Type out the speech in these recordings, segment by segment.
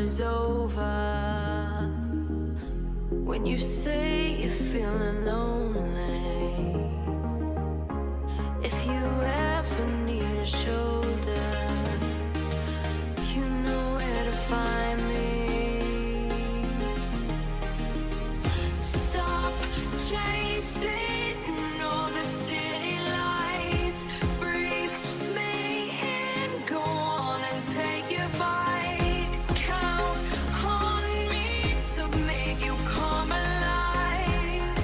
is over, when you say you're feeling lonely, if you ever need a shoulder, you know where to find me. Stop chasing all the city lights, breathe me in, go on and take your bite, count on me to make you come alive.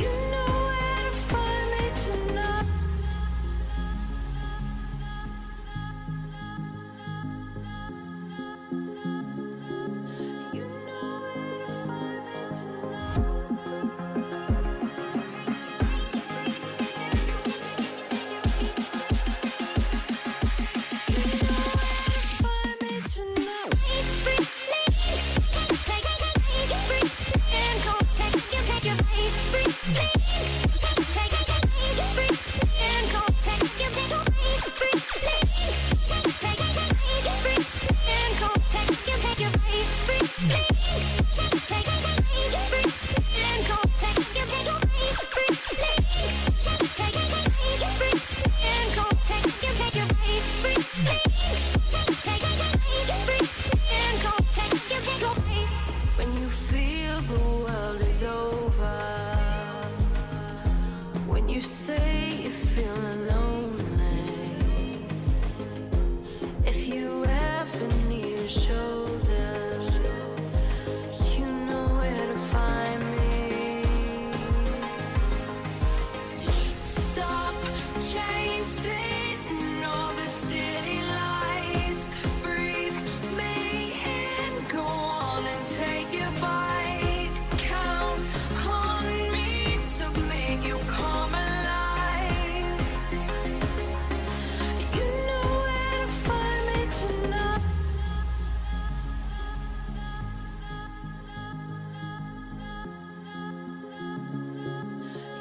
You know where to find me tonight. You know where to find me tonight. When you feel the world is over, when you say you're feeling lonely, if you ever need a shoulder, you know where to find me. Stop chasing all the city lights, breathe me in, go on and take your bite, count on me to make you come alive. You know where to find me tonight.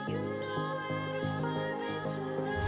You know where to find me tonight.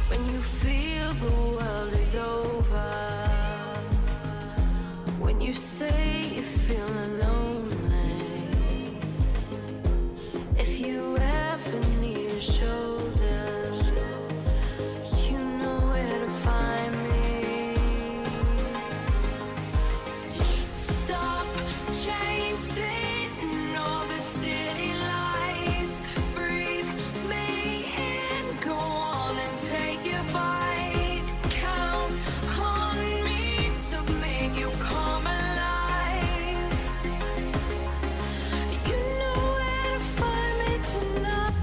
When you feel the world is over, when you say you're feeling lonely, if you ever need a shoulder, you know where to find me. Stop chasing all the city lights, breathe me in, go on and take your bite, count on me to make you come alive. You know where to find me tonight.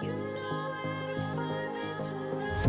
You know where to find me tonight.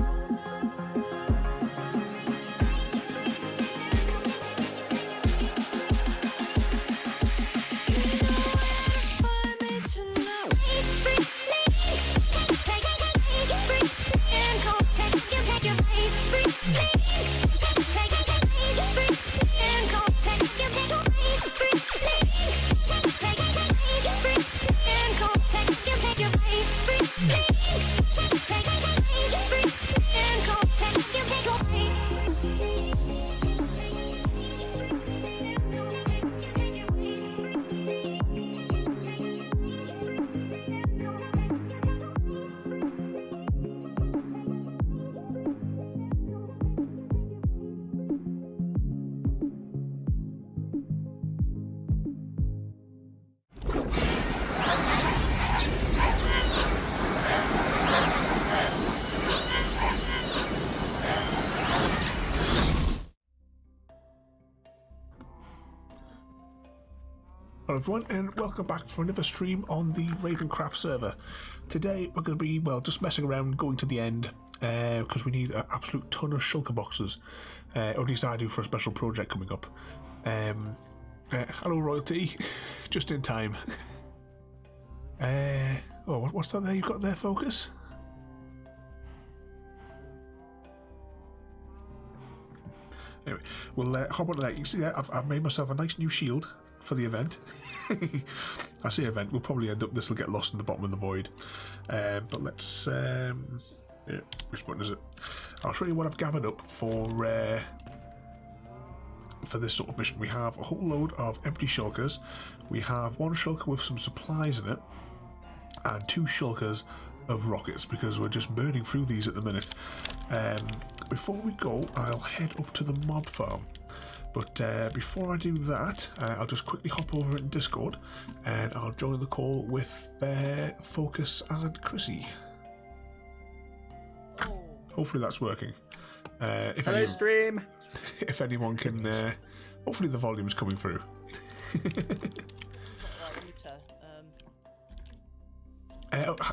Hello everyone, and welcome back for another stream on the RavenCraft server. Today we're going to be, well, just messing around, going to the end, because we need an absolute ton of shulker boxes, or at least I do for a special project coming up. Hello Royalty, just in time. What's that there you've got there, Focus? Anyway, we'll hop on to that. You see that? I've made myself a nice new shield for the event. I say event, we'll probably end up, this will get lost in the bottom of the void. But let's, yeah, which button is it? I'll show you what I've gathered up for this sort of mission. We have a whole load of empty shulkers. We have one shulker with some supplies in it, and 2 shulkers of rockets, because we're just burning through these at the minute. Before we go, I'll head up to the mob farm. But before I do that, I'll just quickly hop over in Discord and I'll join the call with Focus and Chrissy. Oh. Hopefully that's working. Hello, stream! If anyone can... hopefully the volume's coming through.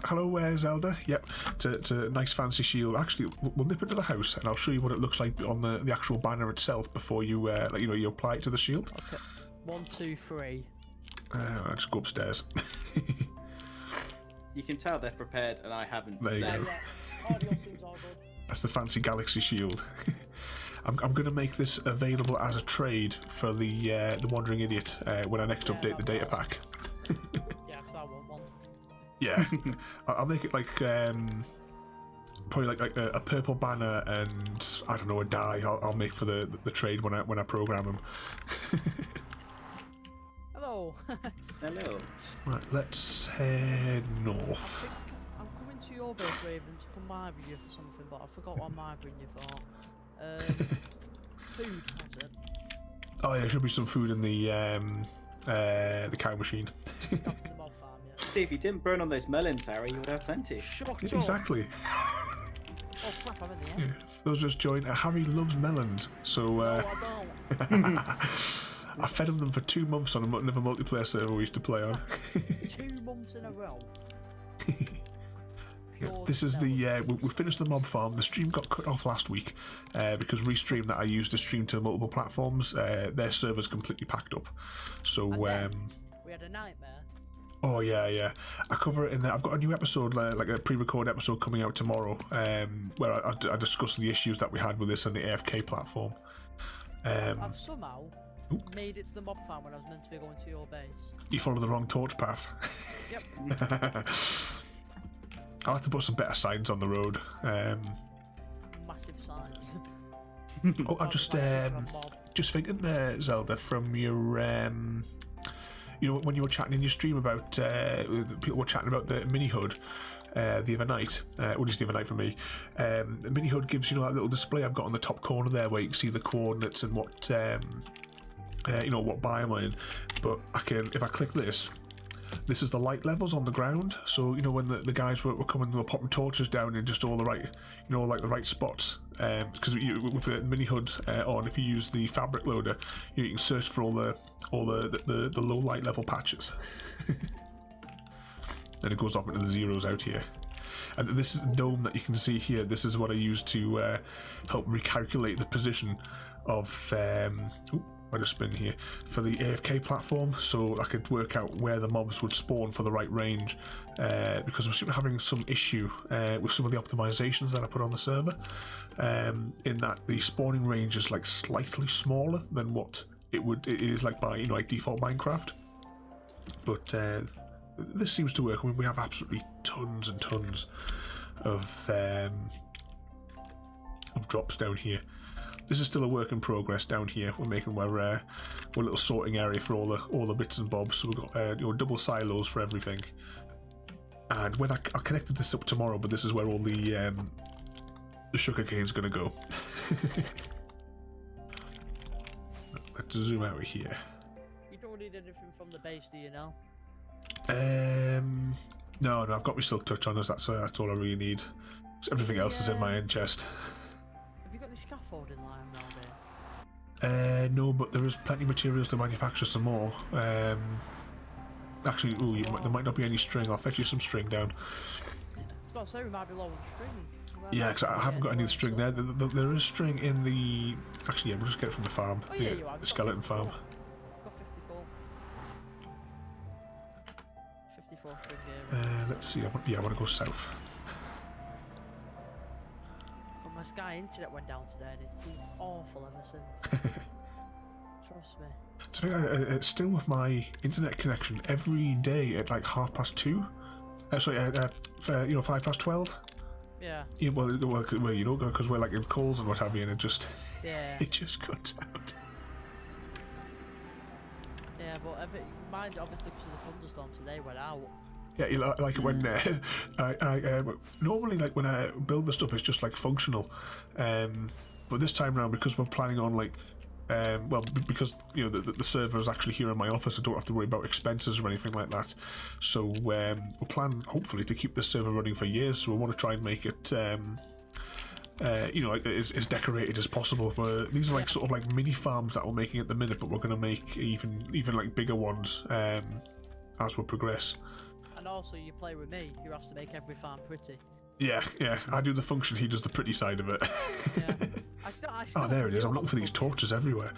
Hello, Zelda. Yep, it's a nice fancy shield. Actually, we'll nip into the house and I'll show you what it looks like on the actual banner itself before you, you apply it to the shield. Okay. 1, 2, 3. I'll just go upstairs. You can tell they're prepared, and I haven't. There you go. Yeah. Audio seems all good. That's the fancy Galaxy shield. I'm going to make this available as a trade for the Wandering Idiot when I next update the data pack. Yeah, because I want one. Yeah, I'll make it like probably like a purple banner and I don't know, a die. I'll make for the trade when I program them. Hello. Hello. Right, let's head north. I'm coming to your base, Raven, to come either you for something, but I forgot what I'm eitering you for. Food, that's it. Oh yeah, there should be some food in the cow machine. Up to the mob farm, yeah. See, if you didn't burn on those melons, Harry, you would have plenty. Shut up. Exactly. Oh crap, I'm in the end. Yeah. Those just joined. Harry loves melons, so No, I don't. I fed him them for 2 months on another multiplayer server we used to play on. 2 months in a row. Yeah, this is the we finished the mob farm. The stream got cut off last week because Restream that I used to stream to multiple platforms, their servers completely packed up. So we had a nightmare. oh yeah, I cover it in there. I've got a new episode, like a pre-recorded episode coming out tomorrow, where I discuss the issues that we had with this on the AFK platform. I've somehow made it to the mob farm when I was meant to be going to your base. You followed the wrong torch path. Yep. I'll have to put some better signs on the road. Massive signs. Oh, I'm just thinking, Zelda, from your when you were chatting in your stream about people were chatting about the mini HUD the other night, or at least the other night for me. The mini HUD gives that little display I've got on the top corner there, where you can see the coordinates and what what biome I'm in. But I can, if I click this. This is the light levels on the ground, so when the guys were coming, they were popping torches down in just all the right, like the right spots. Because with the mini HUD on, if you use the fabric loader, you can search for all the low light level patches. Then it goes off into the zeros out here. And this is the dome that you can see here. This is what I use to help recalculate the position of. I just spin here for the AFK platform, so I could work out where the mobs would spawn for the right range, because we're having some issue with some of the optimizations that I put on the server, in that the spawning range is like slightly smaller than what it is like by like default Minecraft. But this seems to work. I mean, we have absolutely tons and tons of drops down here. This is still a work in progress down here. We're making our little sorting area for all the bits and bobs. So we've got double silos for everything. And when I connected this up tomorrow, but this is where all the sugar cane's going to go. Let's zoom out here. You don't need anything from the base, do you know? No, I've got my silk touch on us. That's all I really need. Everything else is in my end chest. Have you got any scaffolding lying around here? No, but there is plenty of materials to manufacture some more. Actually, ooh, there might not be any string. I'll fetch you some string down. It's about to say we might be low on string. Yeah, because I haven't got any string there. There is string in the... Actually, yeah, we'll just get it from the farm. Oh, yeah, you have. The skeleton farm. Got 54. 54 string here. Let's see. I want to go south. God, my Sky internet went down today and it's been awful ever since. Trust me. So, still with my internet connection every day at like 2:30. Sorry, 12:05. Yeah. Yeah, well, you know, because we're like in calls and what have you, and it just Yeah. it just cuts out. Yeah, but mine obviously because of the thunderstorm today went out. Yeah, you like when normally like when I build the stuff, it's just like functional, but this time around because we're planning on like. Because you know the server is actually here in my office, I don't have to worry about expenses or anything like that. So we plan hopefully to keep this server running for years. So we want to try and make it, as decorated as possible. These are like sort of like mini farms that we're making at the minute, but we're going to make even like bigger ones as we progress. And also, you play with me, who has to make every farm pretty. Yeah. I do the function, he does the pretty side of it. Yeah. I still there it is. I'm looking for these torches everywhere.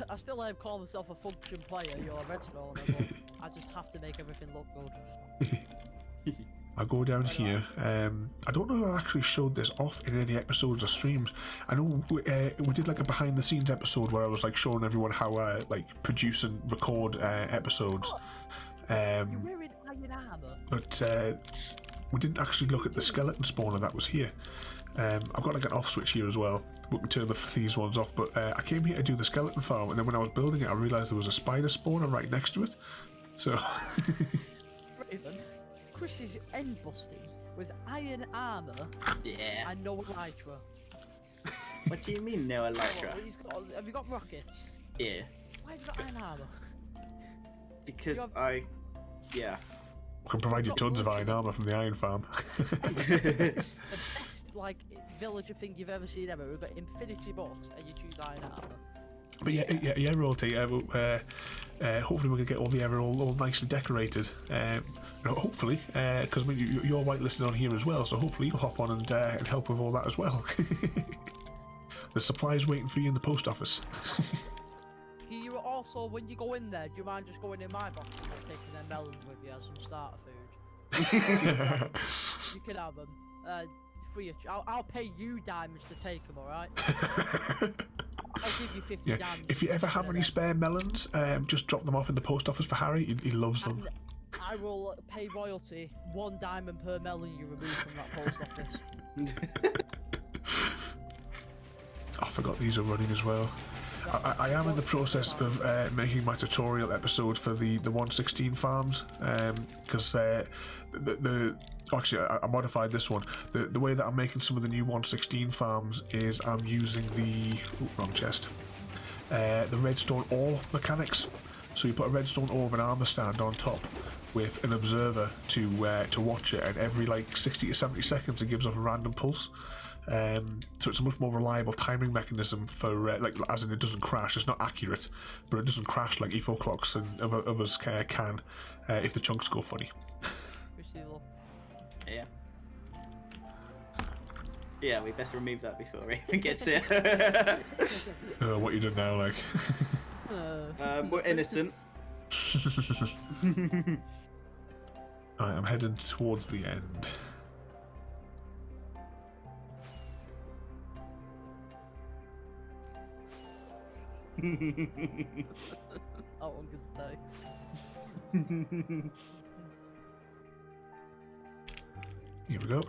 I still call myself a function player. You're a redstone, but I just have to make everything look good. I'll go down here. I don't know if I actually showed this off in any episodes or streams. I know we did like a behind the scenes episode where I was like showing everyone how I like produce and record episodes. You're wearing iron armor. But we didn't actually look at the skeleton spawner that was here. I've got like an off switch here as well. We can turn these ones off, but I came here to do the skeleton farm, and then when I was building it I realised there was a spider spawner right next to it. So Raven, Chris is end busting with iron armor Yeah. and no elytra. What do you mean, no elytra? Have you got rockets? Yeah. Why have you got iron armor? Because yeah. we can provide you tons of iron armour from the iron farm. The best like villager thing you've ever seen ever. We've got infinity box and you choose iron armor. But yeah, royalty. Hopefully we can get all the area all nicely decorated. Hopefully, because I mean you're whitelisted on here as well, so hopefully you'll hop on and help with all that as well. The supplies waiting for you in the post office. Can you also, when you go in there, do you mind just going in my box and just taking them melons with you as some starter food? You can have them. Free of I'll pay you diamonds to take them, alright? I'll give you 50 diamonds. If you ever have any spare melons, just drop them off in the post office for Harry. He loves them. And I will pay royalty 1 diamond per melon you remove from that post office. I forgot these are running as well. I am in the process of making my tutorial episode for the 116 farms, because actually I modified this one. The way that I'm making some of the new 116 farms is I'm using the wrong chest, the redstone ore mechanics. So you put a redstone ore of an armor stand on top with an observer to watch it, and every like 60 to 70 seconds it gives off a random pulse. So it's a much more reliable timing mechanism for as in it doesn't crash. It's not accurate, but it doesn't crash like evo clocks and others can if the chunks go funny. Yeah. Yeah, we best remove that before Raven gets it. What you did now, like? We're innocent. Alright, I'm heading towards the end. That one can stay. Here we go.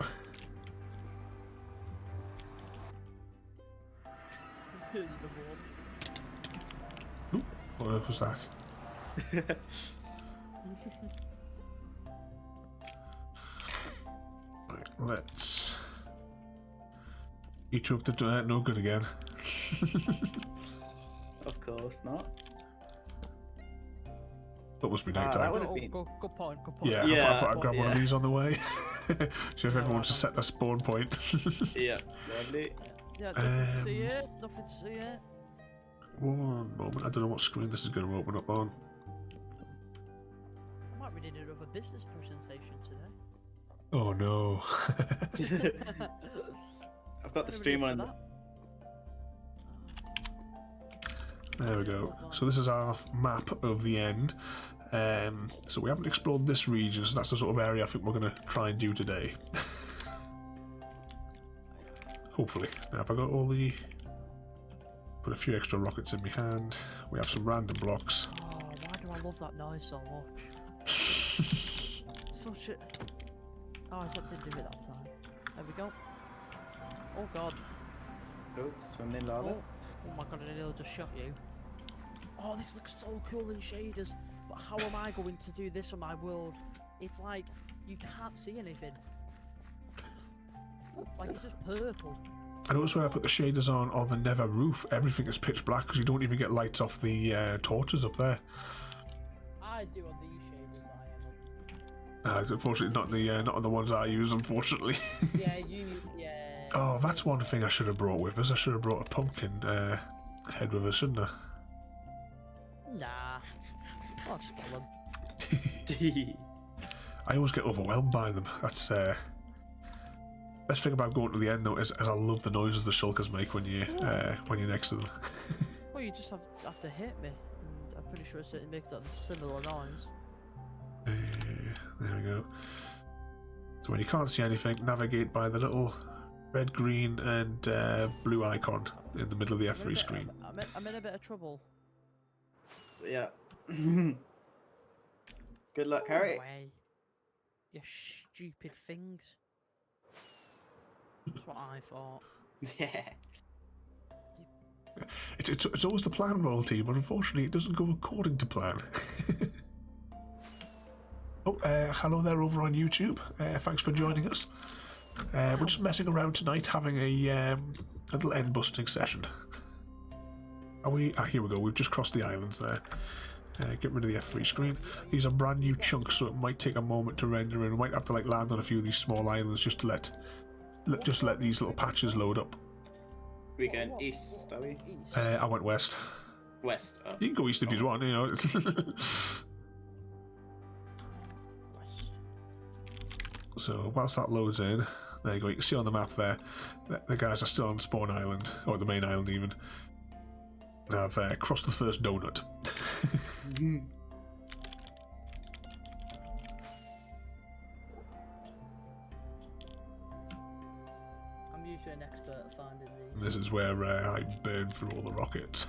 Ooh, what was that? Right, let's eat up the no good again. Of course not. That must be night that time. would have been. Good point. Yeah, I thought I'd grab one of these on the way. So if everyone just set their spawn point. Yeah, lovely. Yeah, nothing to see here. Nothing to see here. One moment, I don't know what screen this is going to open up on. carried in another business presentation today. Oh no. I've got the Anybody stream up for on. that? There we go. So this is our map of the end. So we haven't explored this region, so that's the sort of area I think we're going to try and do today. Hopefully. Now, if I got all the... Put a few extra rockets in my hand. We have some random blocks. Oh, why do I love that noise so much? Such a... Oh, that didn't do it that time. There we go. Oh god. Oops, swimming in lava. Oh my god, I nearly just shot you. Oh, this looks so cool in shaders. But how am I going to do this on my world? It's like, you can't see anything. Like, it's just purple. I notice when I put the shaders on the Nether roof, everything is pitch black because you don't even get lights off the torches up there. I do on these shaders, I am. Unfortunately, not on the ones I use, unfortunately. Yeah, yeah. Oh, that's one thing I should have brought with us. I should have brought a pumpkin head with us, shouldn't I? Nah. I'll just kill them. I always get overwhelmed by them. That's best thing about going to the end though is I love the noises the shulkers make when you're next to them. Well, you just have to hit me. And I'm pretty sure it makes that similar noise. There we go. So when you can't see anything, navigate by the little red, green, and blue icon in the middle of the F3 screen. I'm in a bit of trouble. Yeah. Good luck, Harry. No way. You stupid things. That's what I thought. Yeah. It's always the plan, royalty, but unfortunately it doesn't go according to plan. Oh, hello there over on YouTube. Thanks for joining us. We're just messing around tonight, having a little end busting session. Are we? Ah, here we go. We've just crossed the islands there. Get rid of the F3 screen. These are brand new chunks, so it might take a moment to render, and we might have to like land on a few of these small islands just to let these little patches load up. We're going east, are we? I went west. West. Oh. You can go east if you want, you know. So whilst that loads in, there you go. You can see on the map there, the guys are still on Spawn Island, or the main island even. And I've crossed the first donut. I'm usually an expert at finding these. This is where I burn through all the rockets.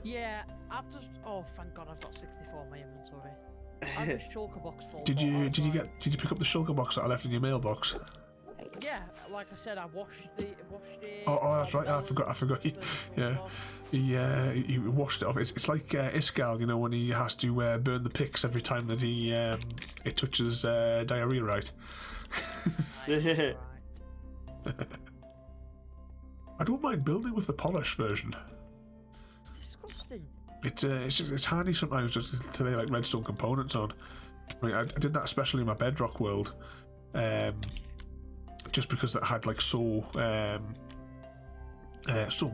Yeah, I've just. Oh, thank God, I've got 64 in my inventory. I've just shulker box full. Did you pick up the shulker box that I left in your mailbox? Yeah, like I said, I washed it. Oh, that's right. I forgot. Yeah, he washed it off. It's like Iskal, you know, when he has to burn the pics every time that he it touches diarrhea, right? Right. I don't mind building with the polished version. It's disgusting. It's handy sometimes just to lay like redstone components on. I mean, I did that especially in my bedrock world, just because it had like so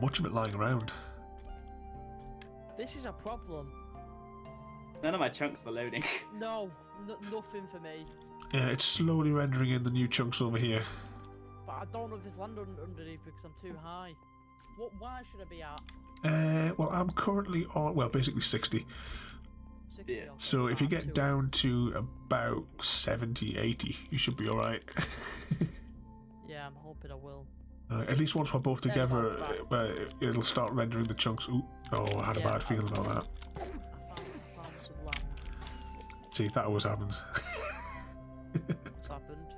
much of it lying around. This is a problem. None of my chunks are loading. No, nothing for me. Yeah, it's slowly rendering in the new chunks over here. But I don't know if it's land underneath because I'm too high. Why should I be at? Well, I'm currently on, well, basically 60. 60. Yeah. Okay. So if you I'm get too down to about 70, 80, you should be alright. Yeah, I'm hoping I will. At least once we're both Then together, I'm it'll start rendering the chunks. Ooh, oh, I had a bad feeling about that. I found some land. See, that always happens. What's happened?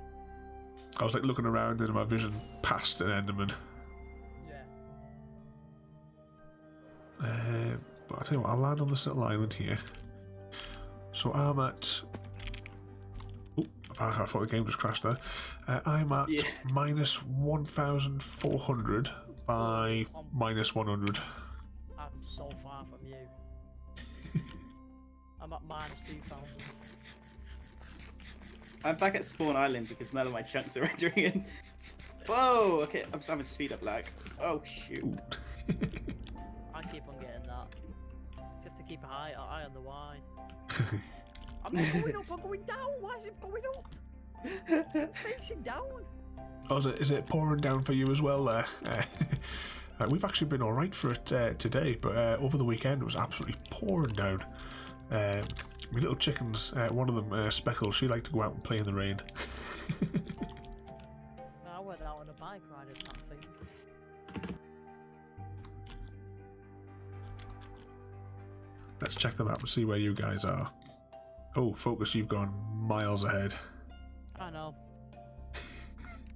I was like looking around and my vision passed an Enderman. Yeah. But I'll tell you what, I'll land on this little island here. So I'm at... Oh, I thought the game just crashed there. I'm at minus 1,400 by minus 100. I'm so far from you. I'm at minus 2,000. I'm back at Spawn Island because none of my chunks are rendering in. Whoa! Okay, I'm just having speed up lag. Oh shoot. I keep on getting that. You have to keep an eye on the Y. I'm not going up, I'm going down. Why is it going up? I'm facing down. Oh, is it pouring down for you as well there? We've actually been alright for it today, but over the weekend it was absolutely pouring down. My little chickens, one of them, Speckle, she liked to go out and play in the rain. I went out on a bike ride in that thing. Let's check the map and see where you guys are. Oh, Focus, you've gone miles ahead. I know.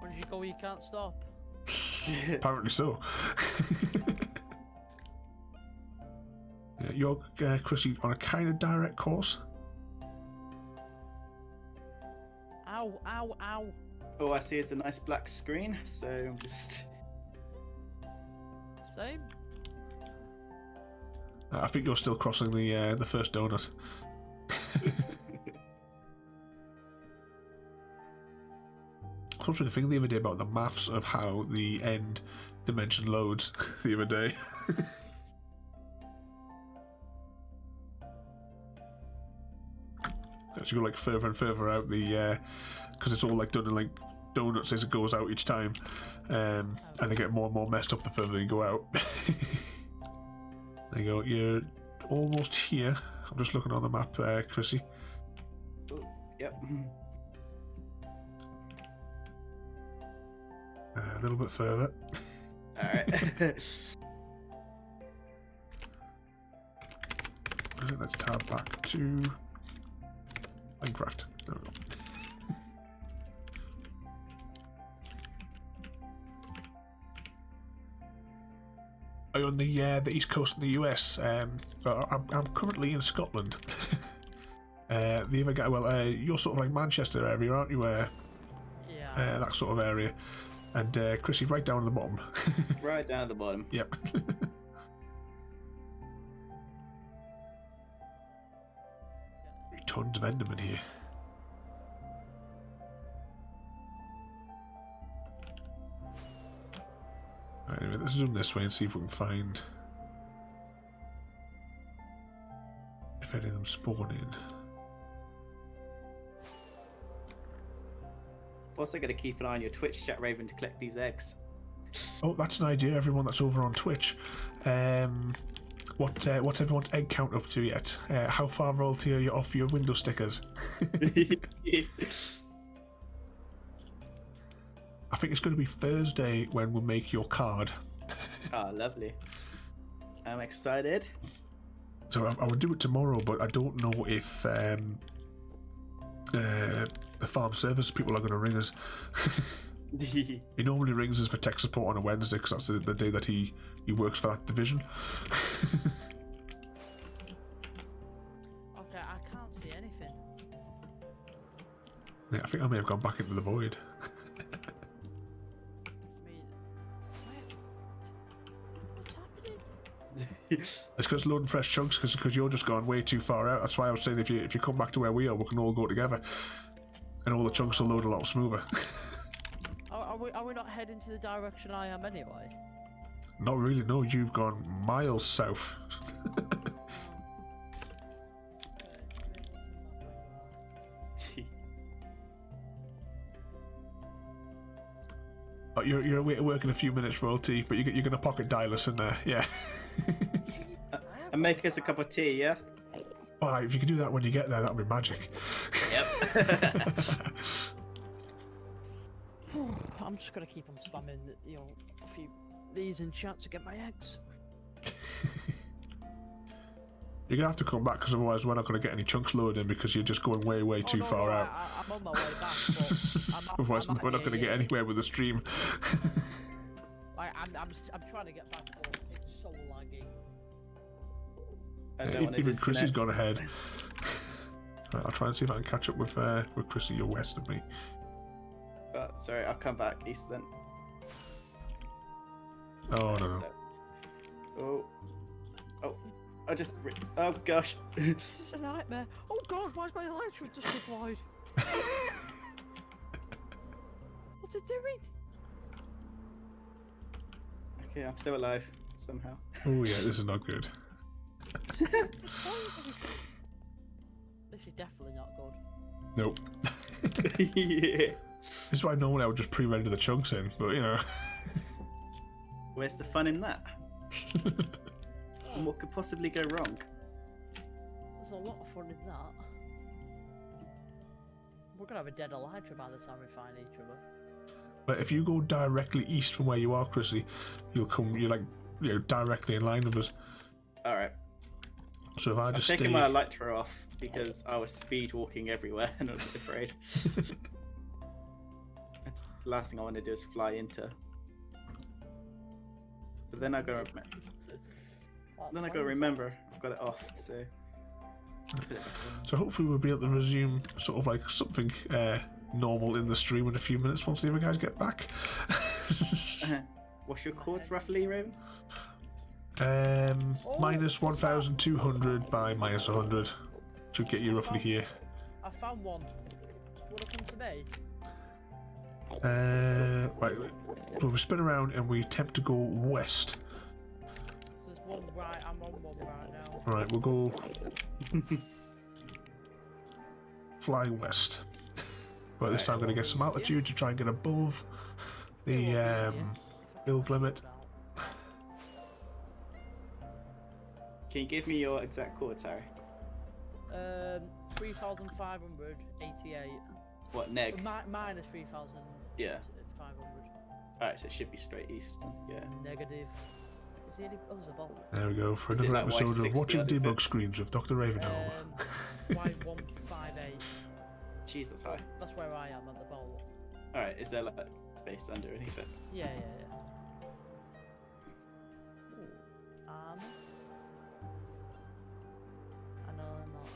Once you go, you can't stop. Apparently so. Yeah, you're, Chrissy, on a kind of direct course. Ow, ow, ow. All I see is a nice black screen, so I'm just... Same. I think you're still crossing the first donut. I was trying to think the other day about the maths of how the end dimension loads the other day. As you go like further and further out the, because it's all like done in like donuts as it goes out each time, and they get more and more messed up the further you go out. There you go. You're almost here. I'm just looking on the map, Chrissy. Oh, yep. A little bit further. Alright. Let's tab back to RavenCraft. There we go. Are you on the east coast of the US? I'm currently in Scotland. The other guy, well, you're sort of like Manchester area, aren't you? Yeah. That sort of area. And Chrissy's right down at the bottom. Right down at the bottom. Yep. Tons of Enderman here. Right, anyway, let's zoom this way and see if we can find if any of them spawn in. Also got to keep an eye on your Twitch chat, Raven, to collect these eggs. Oh, that's an idea. Everyone that's over on Twitch. What's everyone's egg count up to yet? How far royalty are you off your window stickers? I think it's going to be Thursday when we'll make your card. Oh, lovely. I'm excited. So I would do it tomorrow, but I don't know if the farm service people are going to ring us. He normally rings us for tech support on a Wednesday because that's the day that he works for that division. Okay, I can't see anything. Yeah, I think I may have gone back into the void. I mean, what's happening? It's because loading fresh chunks because you're just going way too far out. That's why I was saying if you come back to where we are, we can all go together, and all the chunks will load a lot smoother. Are we not heading to the direction I am anyway? Not really. No, you've gone miles south. Oh, you're away to work in a few minutes, royalty, but you're going to pocket dial us in there, yeah. And make us a cup of tea, yeah? Alright, if you can do that when you get there, that'll be magic. Yep. I'm just gonna keep on spamming, a few these in chat to get my eggs. You're going to have to come back because otherwise we're not going to get any chunks loaded in because you're just going way too far out. I'm on my way back, but Otherwise we're not going to get anywhere with the stream. I'm trying to get back, but it's so laggy. I don't want to Even Chrissy's disconnect. gone ahead. Right, I'll try and see if I can catch up with Chrissy. You're west of me. Oh, sorry, I'll come back east then. Oh no. Oh. Oh gosh. This is a nightmare. Oh god, why is my electric just deployed? What's it doing? Okay, I'm still alive somehow. Oh yeah, this is not good. This is definitely not good. Nope. Yeah. This is why normally I would just pre-render the chunks in, but you know. Where's the fun in that? And what could possibly go wrong? There's a lot of fun in that. We're gonna have a dead Elytra by the time we find each other. But if you go directly east from where you are, Chrissy, you're like, directly in line with us. All right. So if I I've just taken stay... my Elytra off because I was speed walking everywhere and I was afraid. That's the last thing I want to do is fly into. But then I go. Then I go remember I've got it off. So. Put it back on. So hopefully we'll be able to resume sort of like something normal in the stream in a few minutes once the other guys get back. What's your chords roughly, Raven? Minus 1,200 by minus 100 should get you roughly here. I found one. Do you want to come to me? Right, well, we spin around and we attempt to go west. There's one right. I'm on one right now. Right, we'll go flying west. But this time I'm going to get some altitude to try and get above the build limit. Can you give me your exact chords, Harry? 3,588. What, neg? Minus 3,500. Yeah. Alright, so it should be straight east then. Yeah. Negative. Is there any... Oh, there's a ball. There we go, for Is it another like episode of Y60 Watching or is Debug it- Screens with Dr. Ravenholm. Y158. Jeez, that's high. That's where I am at the bowl. Alright, is there like space underneath it? Yeah. Ooh,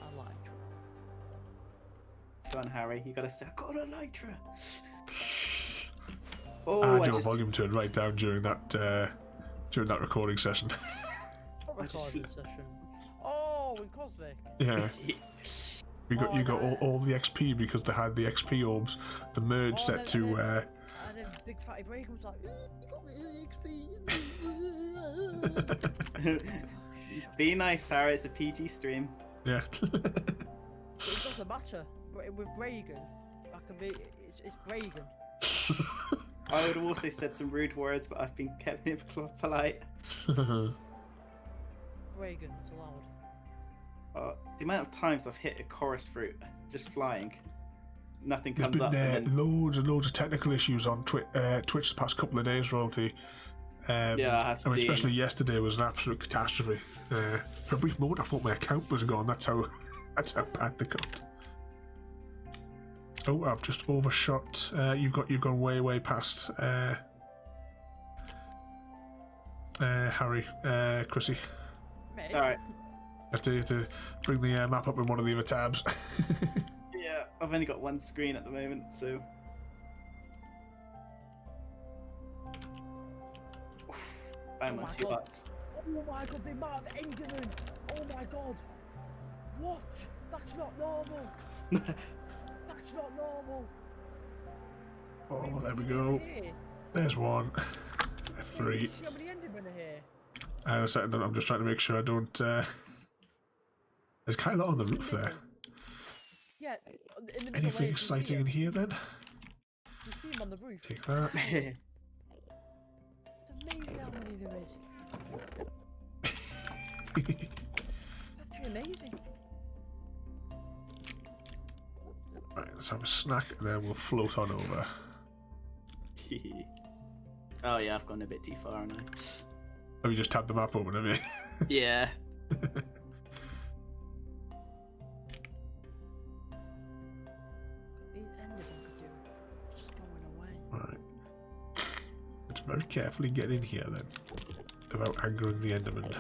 I like. Go on, Harry, you gotta say, I got an Elytra! Oh, And I your just... volume turned right down during that recording session. What I just recording session? Oh, in Cosmic. Yeah. You got no. all the XP because they had the XP orbs, the merge set And to then Big Fatty Breaker was like, you got the XP. Be nice, Harry, it's a PG stream. yeah. It doesn't matter. With Reagan, I can be. It's Reagan. I would have also said some rude words, but I've been kept it polite. Reagan, it's allowed. The amount of times I've hit a chorus fruit just flying, nothing There's comes been up. And then, loads and loads of technical issues on Twitch the past couple of days, Royalty. yeah, I have I mean, seen. especially yesterday was an absolute catastrophe. For a brief moment, I thought my account was gone. That's how bad they got. Oh, I've just overshot. You've gone way past Harry, Chrissy. Mate. Alright, Have to bring the map up in one of the other tabs. yeah, I've only got one screen at the moment, so. I'm Oh on my 2 God. butts. Oh my god, the amount of Enderman! Oh my god! What? That's not normal! That's not normal! Oh, there we go. Here. There's one. Three. See how many Endermen are here? I'm just trying to make sure I don't. There's kind of a lot on the roof there. Yeah, in the middle Anything there, you exciting in see here then? You see him on the roof. Take that. It's amazing how many there is. It's actually amazing. Right, let's have a snack and then we'll float on over. Oh yeah, I've gone a bit too far, haven't I? Oh, you just tabbed the map open, have you? Yeah. These Endermen could do just going away. Right. Let's very carefully get in here then. Without angering the Enderman.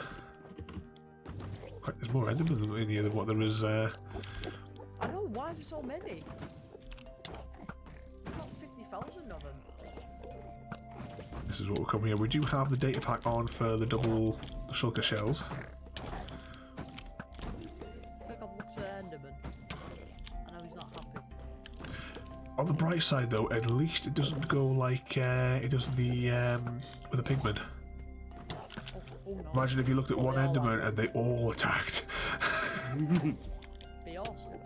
Quite, there's more Endermen in here than what there is. I know, why is there so many? There's not 50,000 of them. This is what will come here. We do have the data pack on for the double shulker shells. I think I've looked at Enderman. I know he's not happy. On the bright side though, at least it doesn't go like it does the with the pigmen. Oh no. Imagine if you looked at Oh, one they all Enderman like and they all attacked. Be awesome.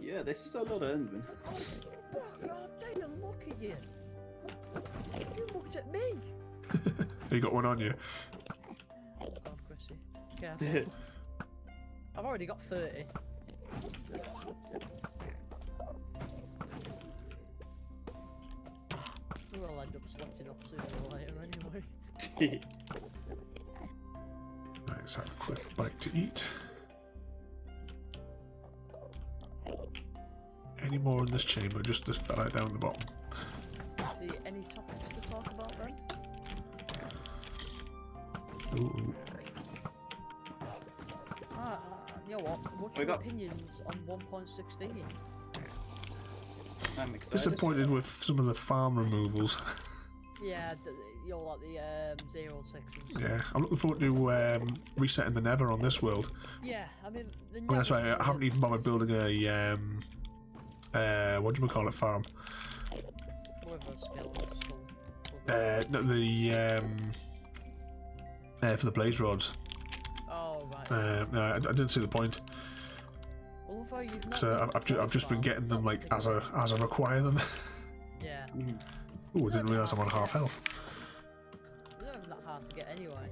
Yeah, this is a lot of Enderman. God damn, look at you. You looked at me. You got one on you. Oh God, Chrissy. Careful. I've already got 30. We'll end up splitting up sooner or later anyway. Right, let's have a quick bite to eat. Any more in this chamber? Just this fella down the bottom. Any topics to talk about then? Ooh. You know what? What's We your got- opinions on 1.16? I'm excited. Disappointed with some of the farm removals. Yeah, you know, like the 0.6s. Yeah, I'm looking forward to resetting the Nether on this world. Yeah, I mean, the Well, that's why I haven't even bothered building a what do you call it, farm? Wither skull. No, the for the blaze rods. Oh right. No, I didn't see the point. Well, although you've not So built a I've just been farm, getting them not like big as enough. I require them. Yeah. Oh, I didn't realise I'm on half health. They're not even that hard to get anyway.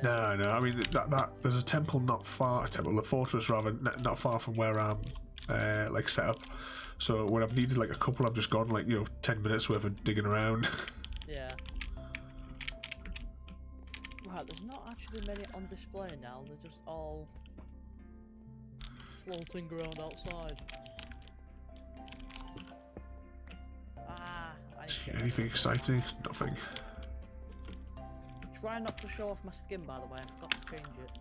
No. I mean that there's a temple not far. A fortress rather, not far from where I'm like set up. So when I've needed like a couple, I've just gone like 10 minutes worth of digging around. Yeah. Right, there's not actually many on display now. They're just all floating around outside. I need to get rid Anything of it. exciting? Nothing. Try not to show off my skin, by the way. I forgot to change it.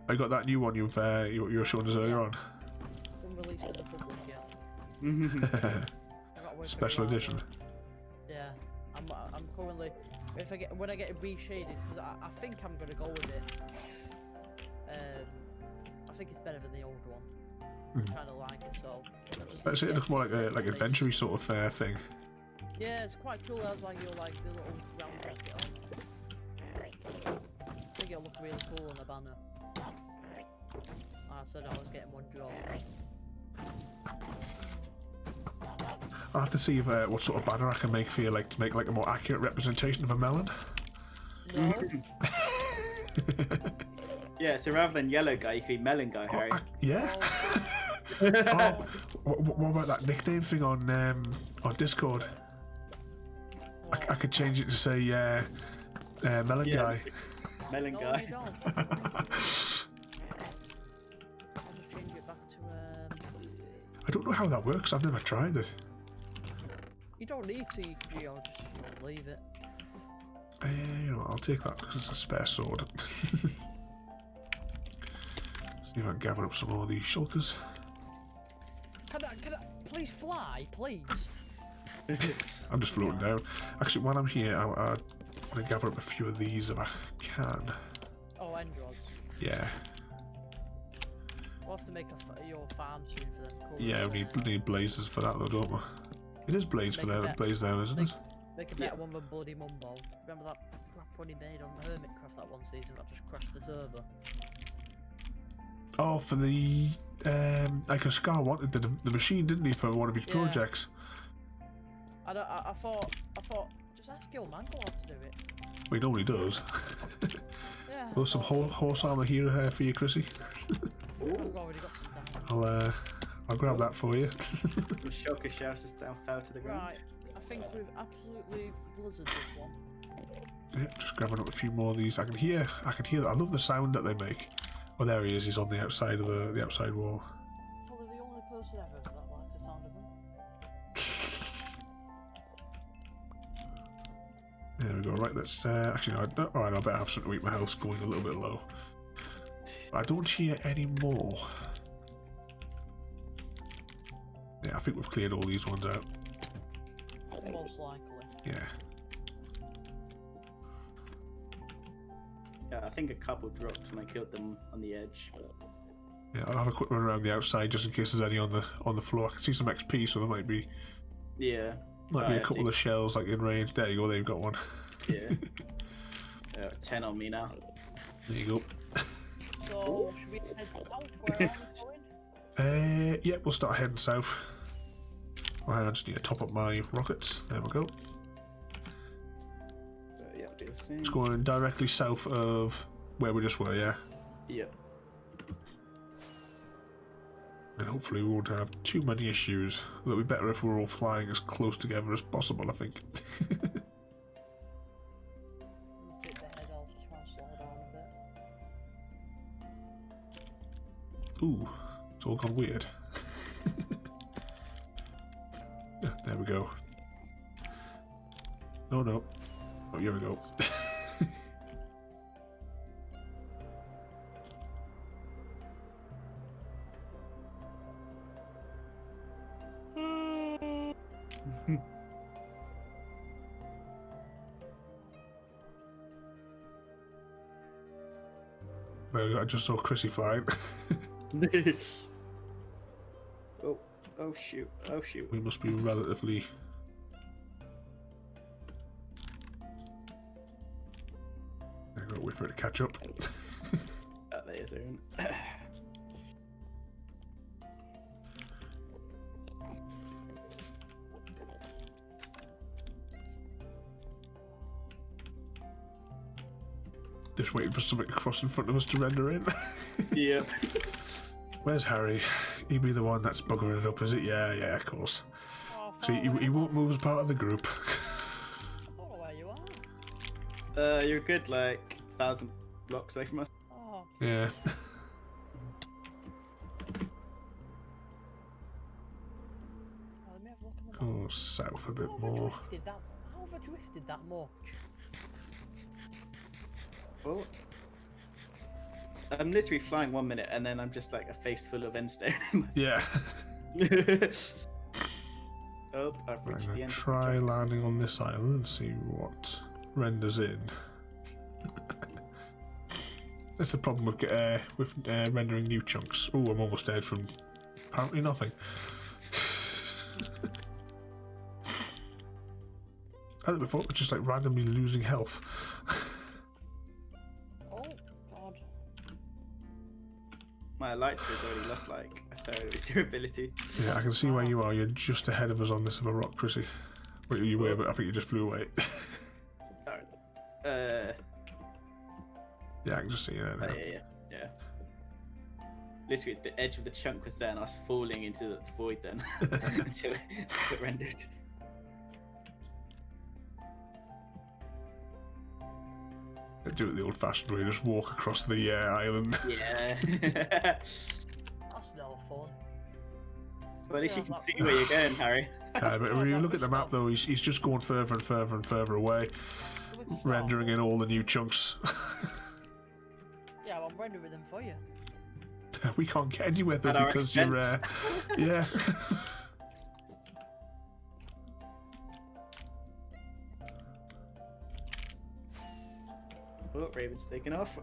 I got that new one you were showing us earlier on. It's unreleased to the public yet. I gotta wait for Special it to edition. arrive. Yeah, I'm currently when I get it reshaded, because I think I'm gonna go with it. I think it's better than the old one. I kind of like it, so. That's it. It looks more like adventure-y sort of thing. Yeah, it's quite cool. As like the little round jacket on. I think it'll look really cool on the banner. I said I was getting one draw. I'll have to see if, what sort of banner I can make for you, like to make like a more accurate representation of a melon. No. Yeah, so rather than yellow guy, you could be melon guy, Harry. Yeah. Oh, What about that nickname thing on Discord? I could change it to say melon Yeah. guy. Melon no, guy. you don't. I'll just change it back to I don't know how that works. I've never tried it. You don't need to. You can just leave it. I'll take that because it's a spare sword. See if I can gather up some more of these shulkers. Can I please fly, please? I'm just floating down. Actually, while I'm here, I'm going to gather up a few of these if I can. Oh, end rods. Yeah. We'll have to make your farm soon for them. Cool. Yeah, we need blazes for that though, don't we? It is blaze for Make a them, bet. blaze there, isn't it? Make a better one than Bloody Mumbo. Remember that crap one he made on Hermitcraft that one season that just crashed the server? Oh, for the like a Scar wanted the machine, didn't he, for one of his Yeah. projects? I thought, just ask your man how to do it. Well, he normally does. Yeah. There's some horse armor here for you, Chrissy. I've already got some down. I'll grab that for you. Some shulker shouts just down fell to the ground. Right. I think we've absolutely blizzarded this one. Yeah, just grabbing up a few more of these. I can hear that. I love the sound that they make. Oh, there he is. He's on the outside of the outside wall. Probably the only person ever that likes the sound of them. There we go. Right, let's actually no. All right, I better have something to eat. My health's going a little bit low. I don't hear any more. Yeah, I think we've cleared all these ones out. Most likely. Yeah. Yeah, I think a couple dropped when I killed them on the edge. But... Yeah, I'll have a quick run around the outside just in case there's any on the floor. I can see some XP, so there might be Yeah. a I couple see. of shells like in range. There you go. There you've got one. Yeah. 10 on me now. There you go. So, should we head south? Where are we going? Yeah, we'll start heading south. Well, I just need to top up my rockets. There we go. Yeah, do the same. It's going directly south of where we just were, yeah? Yep. And hopefully we won't have too many issues. It'll be better if we're all flying as close together as possible, I think. A bit ahead, I'll just try and slow down a bit. Ooh, it's all gone weird. Yeah, there we go. Oh no. Oh, here we go. There we go, I just saw Chrissy flying. Oh, oh shoot, oh shoot. We must be relatively... There we go, wait for it to catch up. There is Aaron. Just waiting for something to cross in front of us to render in. Yep. Where's Harry? He'd be the one that's buggering it up, is it? Yeah, yeah, of course. Oh, So he won't move as part of the group. I don't know where you are. You're good, like 1,000 blocks away from us. Oh, Yeah. let me have a look at the map. Oh, south a bit How have I more. drifted that? How have I drifted that much? Oh. I'm literally flying 1 minute and then I'm just like a face full of endstone. Yeah. Oh, I've I'm reached the gonna end. try landing on this island and see what renders in. That's the problem with rendering new chunks. Oh, I'm almost dead from apparently nothing. I think before it was just like randomly losing health. Oh, God. My light has already lost like a third of its durability. Yeah, I can see where you are. You're just ahead of us on this other rock, Chrissy. Wait, you were, but I think you just flew away. Yeah, I can just see you there now. Yeah. Literally, the edge of the chunk was there, and I was falling into the void then until it rendered. Do it the old-fashioned way, just walk across the island. Yeah. That's no fun. Well, at least you can see where you're going, Harry. But when you look at the map, though, he's just going further and further and further away, rendering in all the new chunks. Yeah, well, I'm rendering them for you. We can't get anywhere though At our because you're yeah. Oh, Raven's taking off.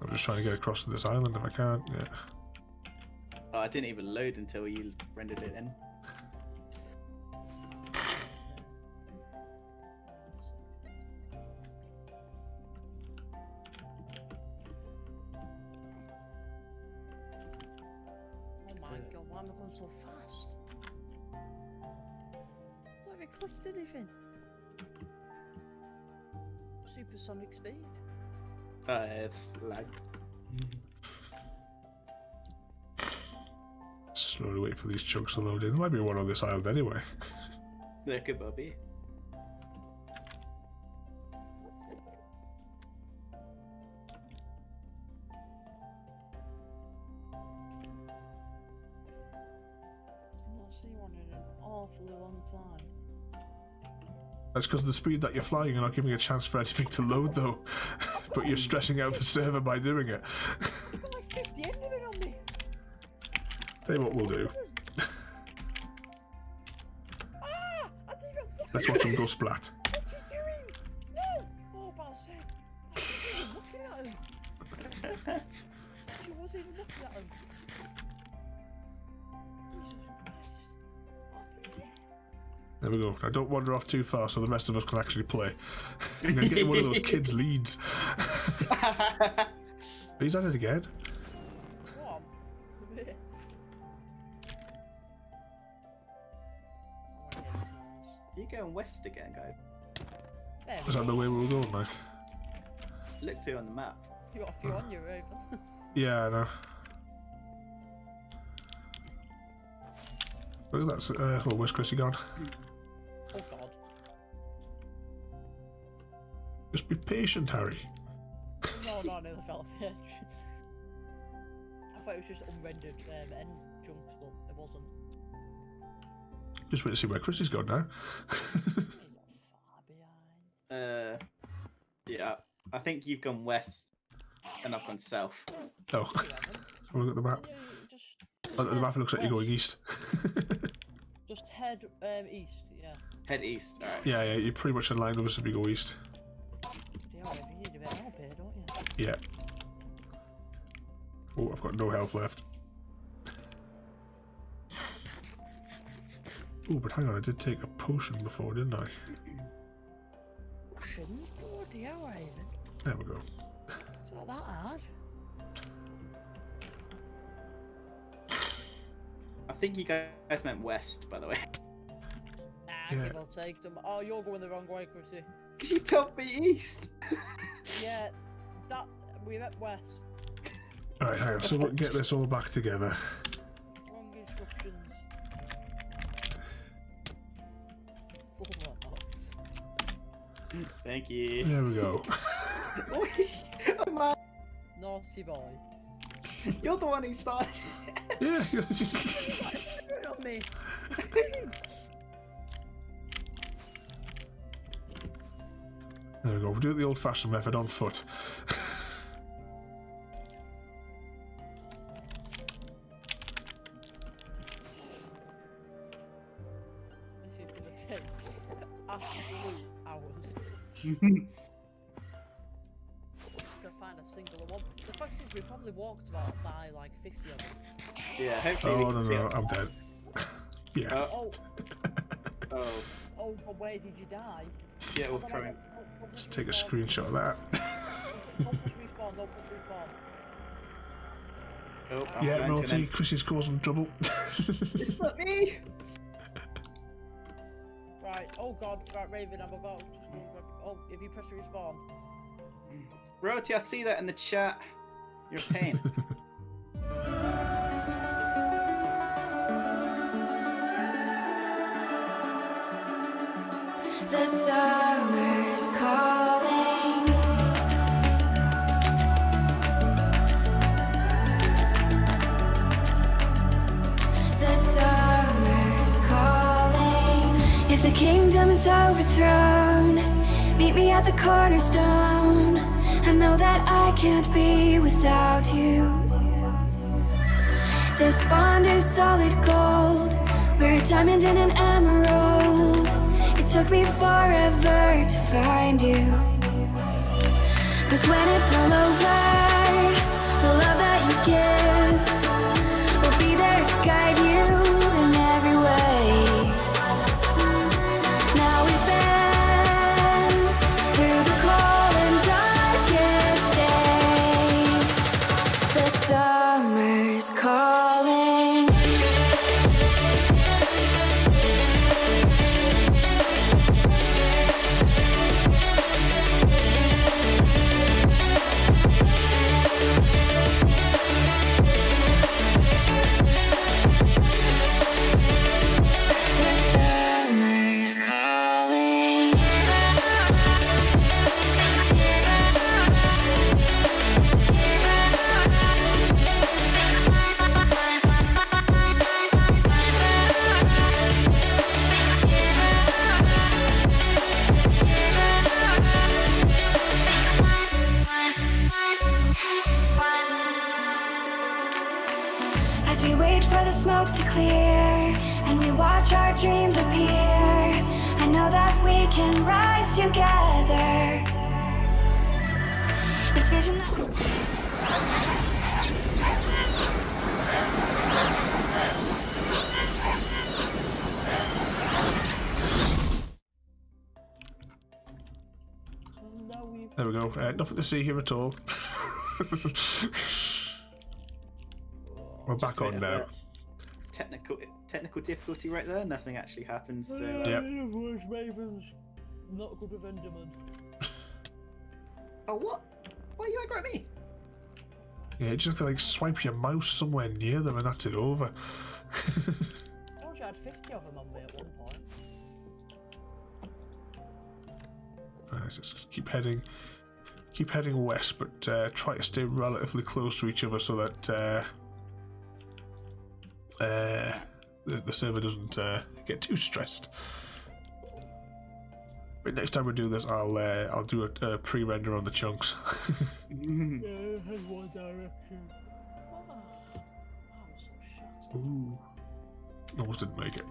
I'm just trying to get across to this island if I can. Yeah. Oh, I didn't even load until you rendered it in. Oh my God, why am I going so fast? I don't even clicked anything. Supersonic speed. It's lag. Slowly wait for these chunks to load in. There might be one on this island anyway. There could well be. I've not seen one in an awfully long time. That's because of the speed that you're flying, you're not giving a chance for anything to load though. But you're stressing out the server by doing it. I've got like 50 ending on me. Tell you what we'll do. Ah! I didn't even look Let's watch them go splat. What's he doing? No! Oh, about say. I wasn't even looking at him. She wasn't even looking at him. Jesus Christ. Oh, yeah. There we go. Now don't wander off too far so the rest of us can actually play. I'm gonna get one of those kids' leads. He's at it again. You're going west again, guys. There we Is that the go. way we were going, like? Look to on the map. You got a few on you, Raven. Yeah, I know. Look at that. Oh, where's Chrissy gone? Oh god. Just be patient, Harry. No, I nearly fell off the edge. I thought it was just unrendered end chunks, but it wasn't. Just wait to see where Chrissy's gone now. He's not far behind. Yeah. I think you've gone west, and I've gone south. Oh, You haven't. have a look at the map. Yeah, you just Oh, the head map looks like you're going west. east. Just head east, yeah. Head east. All right. Yeah, you're pretty much in line with us if we go east. Yeah, Raven, you need a bit of help here, don't you? Yeah. Oh, I've got no health left. Oh, but hang on, I did take a potion before, didn't I? Shouldn't? Bloody hell, Raven. There we go. It's not that hard. I think you guys meant west, by the way. Nah, Yeah. give or take them. Oh, you're going the wrong way, Chrissy. Because you told me east. Yeah, that we went west. Alright, hang on, so we'll get this all back together. Wrong instructions. Bulldogs. Thank you. There we go. Oh man, Naughty boy. you're the one who started. Yeah. Not me. There we go, we'll do it the old-fashioned method on foot. This is gonna take absolute hours. To find a single one. The fact is, we probably walked about by like 50 of them. Yeah, hopefully we Oh, can no, see no, it. I'm dead. Yeah. Oh, Oh, oh, oh, but where did you die? yeah, we'll Come on, try. don't push Let's take a respawn. screenshot of that. Don't push respawn, don't push respawn. Oh, I'm Yeah, going to naughty, an Chris is causing trouble. It's not me. Right, oh god, right, Raven, I'm about to just go and grab. Oh, if you press respawn. Roti, I see that in the chat. You're a pain. The summer's calling. The summer's calling. If the kingdom is overthrown, meet me at the cornerstone. I know that I can't be without you. This bond is solid gold. We're a diamond and an emerald. It took me forever to find you. 'Cause when it's all over, the love that you give will be there to guide you in every way. Now we've been through the cold and darkest days. The summer's calling. Summer's calling. As we wait for the smoke to clear and we watch our dreams appear, I know that we can rise together. This vision No, we. There we go. Nothing to see here at all. We're back Just a on bit now. of a technical technical difficulty right there. Nothing actually happens. So, Yep. Raven's not good with Enderman. Oh, what? Why are you angry at me? Yeah, you just have to like swipe your mouse somewhere near them and that's it over. I told you I had 50 of them on me at one point. Right, just keep heading west, but try to stay relatively close to each other so that the server doesn't get too stressed. But next time we do this, I'll do a pre-render on the chunks. Yeah, head one direction. Oh, I'm so shit. Ooh, almost didn't make it.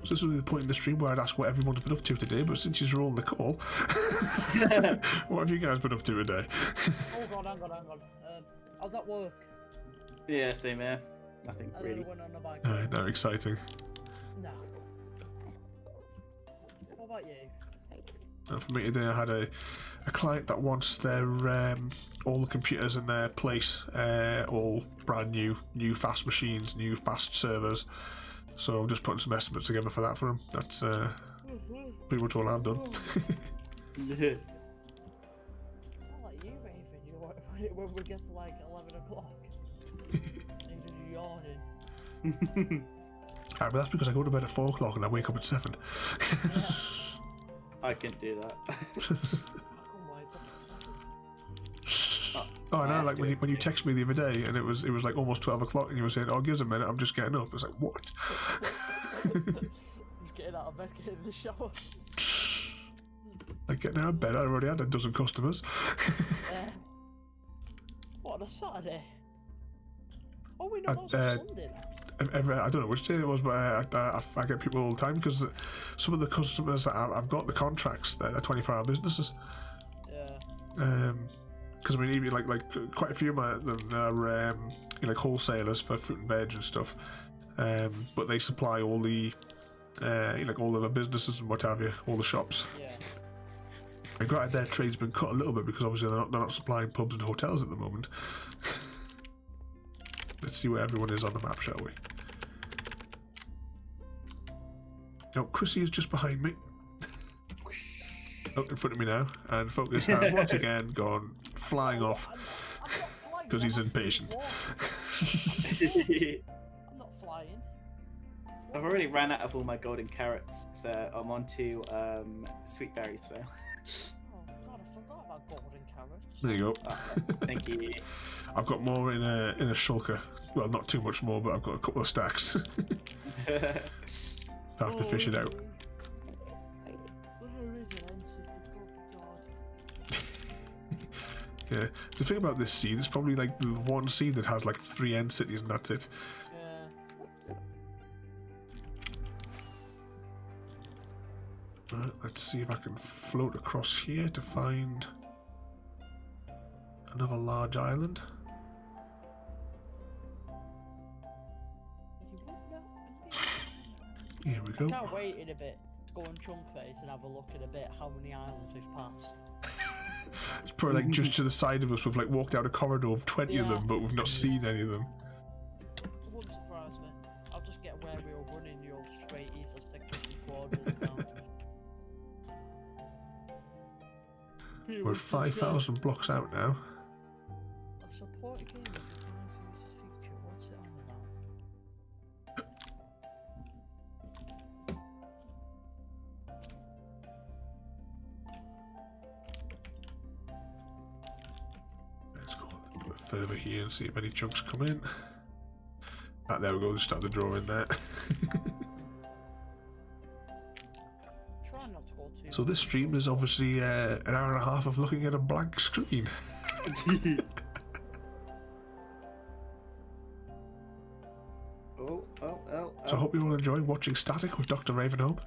So this will be the point in the stream where I'd ask what everyone's been up to today, but since you're all on the call, what have you guys been up to today? Oh god, hang on. How's that work? Yeah, same here. Nothing And really. then I went on the bike. Alright, no, exciting. Nah. What about you? For me today, I had a client that wants their all the computers in their place all brand new fast machines, new fast servers. So I'm just putting some estimates together for that for him. That's pretty much all I've done. Sound like you, Raven. When we get to like 11 o'clock, you're just yawning. But that's because I go to bed at 4 o'clock and I wake up at 7. Yeah. I can't do that. I can wake up at 7. Oh, I I know. have Like to. when you texted me the other day, and it was like almost 12 o'clock, and you were saying, "Oh, give us a minute, I'm just getting up." It's like, what? Just getting out of bed, getting in the shower. Like getting out of bed, I already had a dozen customers. Yeah. What, on a Saturday? Oh, we know that was a Sunday now. I don't know which day it was, but I get people all the time because some of the customers that I've got the contracts, they're 24-hour businesses. Yeah. Because I mean, even like quite a few of them are like wholesalers for fruit and veg and stuff, but they supply all the like all of the businesses and what have you, all the shops. Yeah. And granted, their trade's been cut a little bit because obviously they're not supplying pubs and hotels at the moment. Let's see where everyone is on the map, shall we? No, Chrissy is just behind me. Oh, in front of me now, and Focus has once again gone flying off I'm not flying. because he's I'm actually impatient. walking. I'm not flying. I've already ran out of all my golden carrots, so I'm on to sweet berries. So Oh god, I forgot about golden carrots. There you go. thank you. I've got more in a shulker. Well, not too much more, but I've got a couple of stacks. I have to fish it out. Where is it, Good god. Yeah. The thing about this seed, it's probably like the one seed that has like 3 end cities, and that's it. Yeah. Right, let's see if I can float across here to find another large island. You would know. Here we I go. can't wait in a bit to go on Chunk Face and have a look in a bit how many islands we've passed. It's probably like just to the side of us. We've like walked out a corridor of 20 of Yeah. them, but we've not seen any of them. It wouldn't surprise me. I'll just get where we were running your straight east. Let's take 50 coordinates now. We're 5,000 blocks out now. A support game if you're trying to use this feature. What's it on about? Let's go a little bit further here and see if any chunks come in. Ah, there we go. Just start the draw in there. Try not to go too So this stream is obviously an hour and a half of looking at a blank screen. Oh. So I hope you're all enjoying watching Static with Dr. Ravenholm.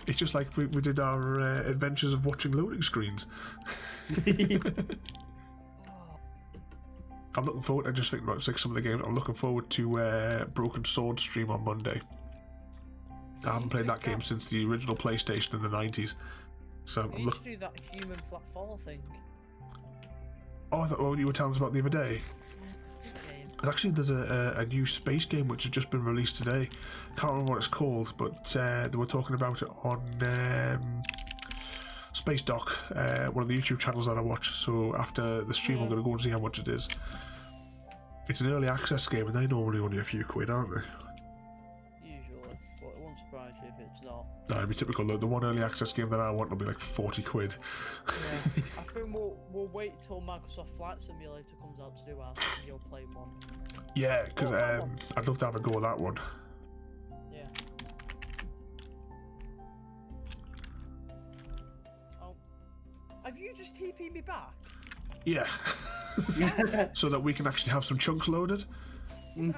It's just like we did our adventures of watching loading screens. I'm looking forward, I just think about like some of the games, I'm looking forward to Broken Sword stream on Monday. I haven't played that game since the original PlayStation in the 90s. So We I'm used looking. to do that human flat fall thing. Oh, I thought what you were telling us about the other day. Game. Actually, there's a new space game which has just been released today. Can't remember what it's called, but they were talking about it on Space Doc, one of the YouTube channels that I watch. So after the stream, I'm going to go and see how much it is. It's an early access game, and they're normally only a few quid, aren't they? Usually, but it won't surprise you if it's not. No, it'd be typical. The one early access game that I want will be like 40 quid. Yeah. I think we'll wait till Microsoft Flight Simulator comes out to do ours, and you'll play one. Yeah, because that one. I'd love to have a go at that one. Yeah. Oh. Have you just TP'd me back? Yeah. So that we can actually have some chunks loaded. I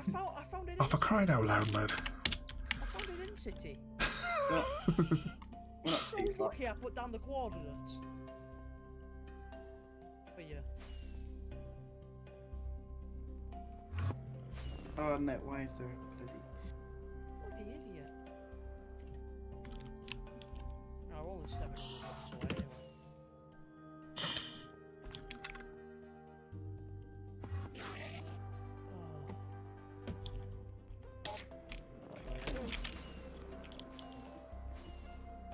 found it. Oh, for crying out loud, man. I found it in City. We're not So too far. lucky I put down the coordinates. For you. Oh no, why is there a bloody... Bloody idiot. Oh, we're only 7 minutes away anyway.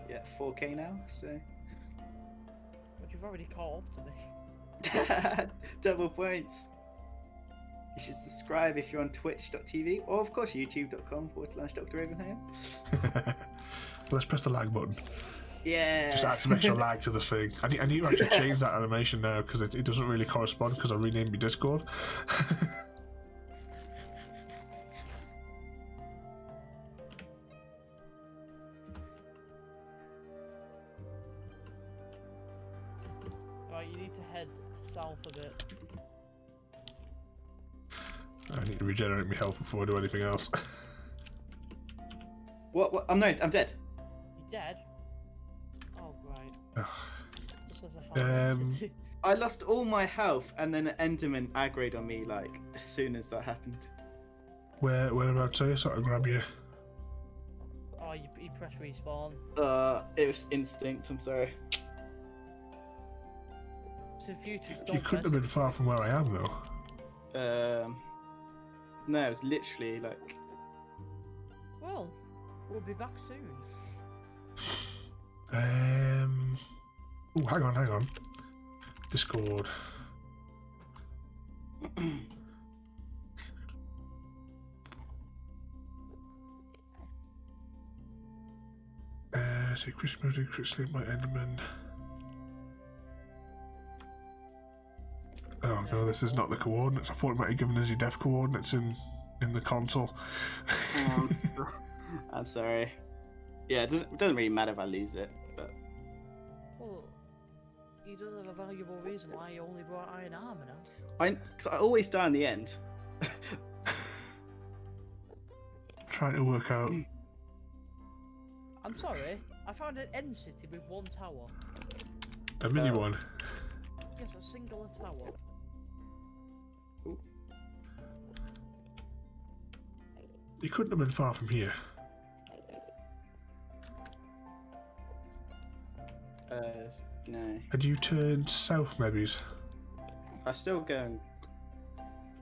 Yeah, 4K now, so... But you've already caught up to me. Double points. You should subscribe if you're on twitch.tv or of course youtube.com/Dr. Ravenholm. Let's press the lag button. Yeah. Just add some extra lag to the thing. I need to actually change that animation now because it doesn't really correspond because I renamed my Discord. Right, you need to head south a bit. I need to regenerate my health before I do anything else. What? I'm dead. You dead? Oh, right. Just as I found it. I lost all my health and then an Enderman aggroed on me like as soon as that happened. Whereabouts are you? So I can grab you. Oh, you press respawn. It was instinct, I'm sorry. So in future, just don't You couldn't press have been it. far from where I am though. No, it was literally like... Well, we'll be back soon. Oh, hang on. Discord. So Chris Moody, Chris Lee, my Enderman. Oh no, this is not the coordinates. I thought it might have given us your def coordinates in the console. I'm sorry. Yeah, it doesn't really matter if I lose it, but... Well, he does have a valuable reason why he only brought iron armor now. I always die in the end. Trying to work out. I'm sorry, I found an end city with one tower. A mini one. Yes, a singular tower. Ooh. You couldn't have been far from here. No. Had you turned south, maybe? I'm still going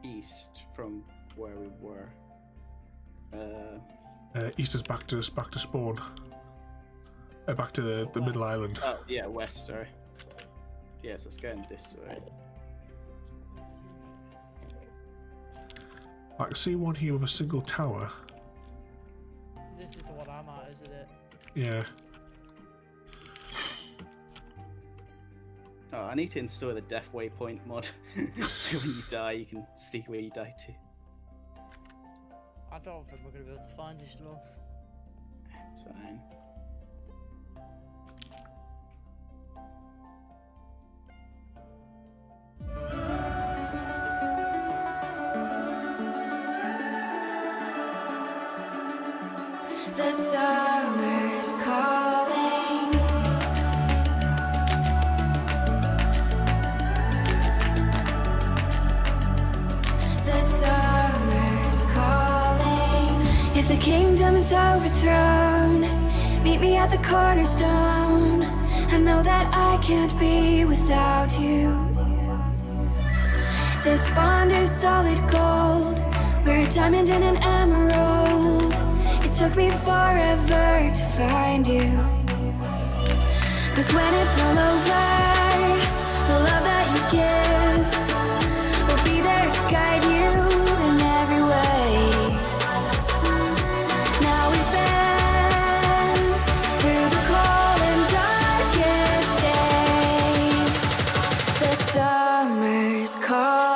east from where we were. East is back to spawn. Back to the middle island. Oh, yeah, west, sorry. Yes, it's going this way. I can see one here with a single tower. This is the one I'm at, isn't it? Yeah. Oh, I need to install the death waypoint mod so when you die you can see where you died to. I don't think we're going to be able to find this stuff. It's fine. The summer's calling. The summer's calling. If the kingdom is overthrown, meet me at the cornerstone. I know that I can't be without you. This bond is solid gold. We're a diamond and an emerald. It took me forever to find you. 'Cause when it's all over, the love that you give will be there to guide you in every way. Now we've been through the cold and darkest days. The summer's calling.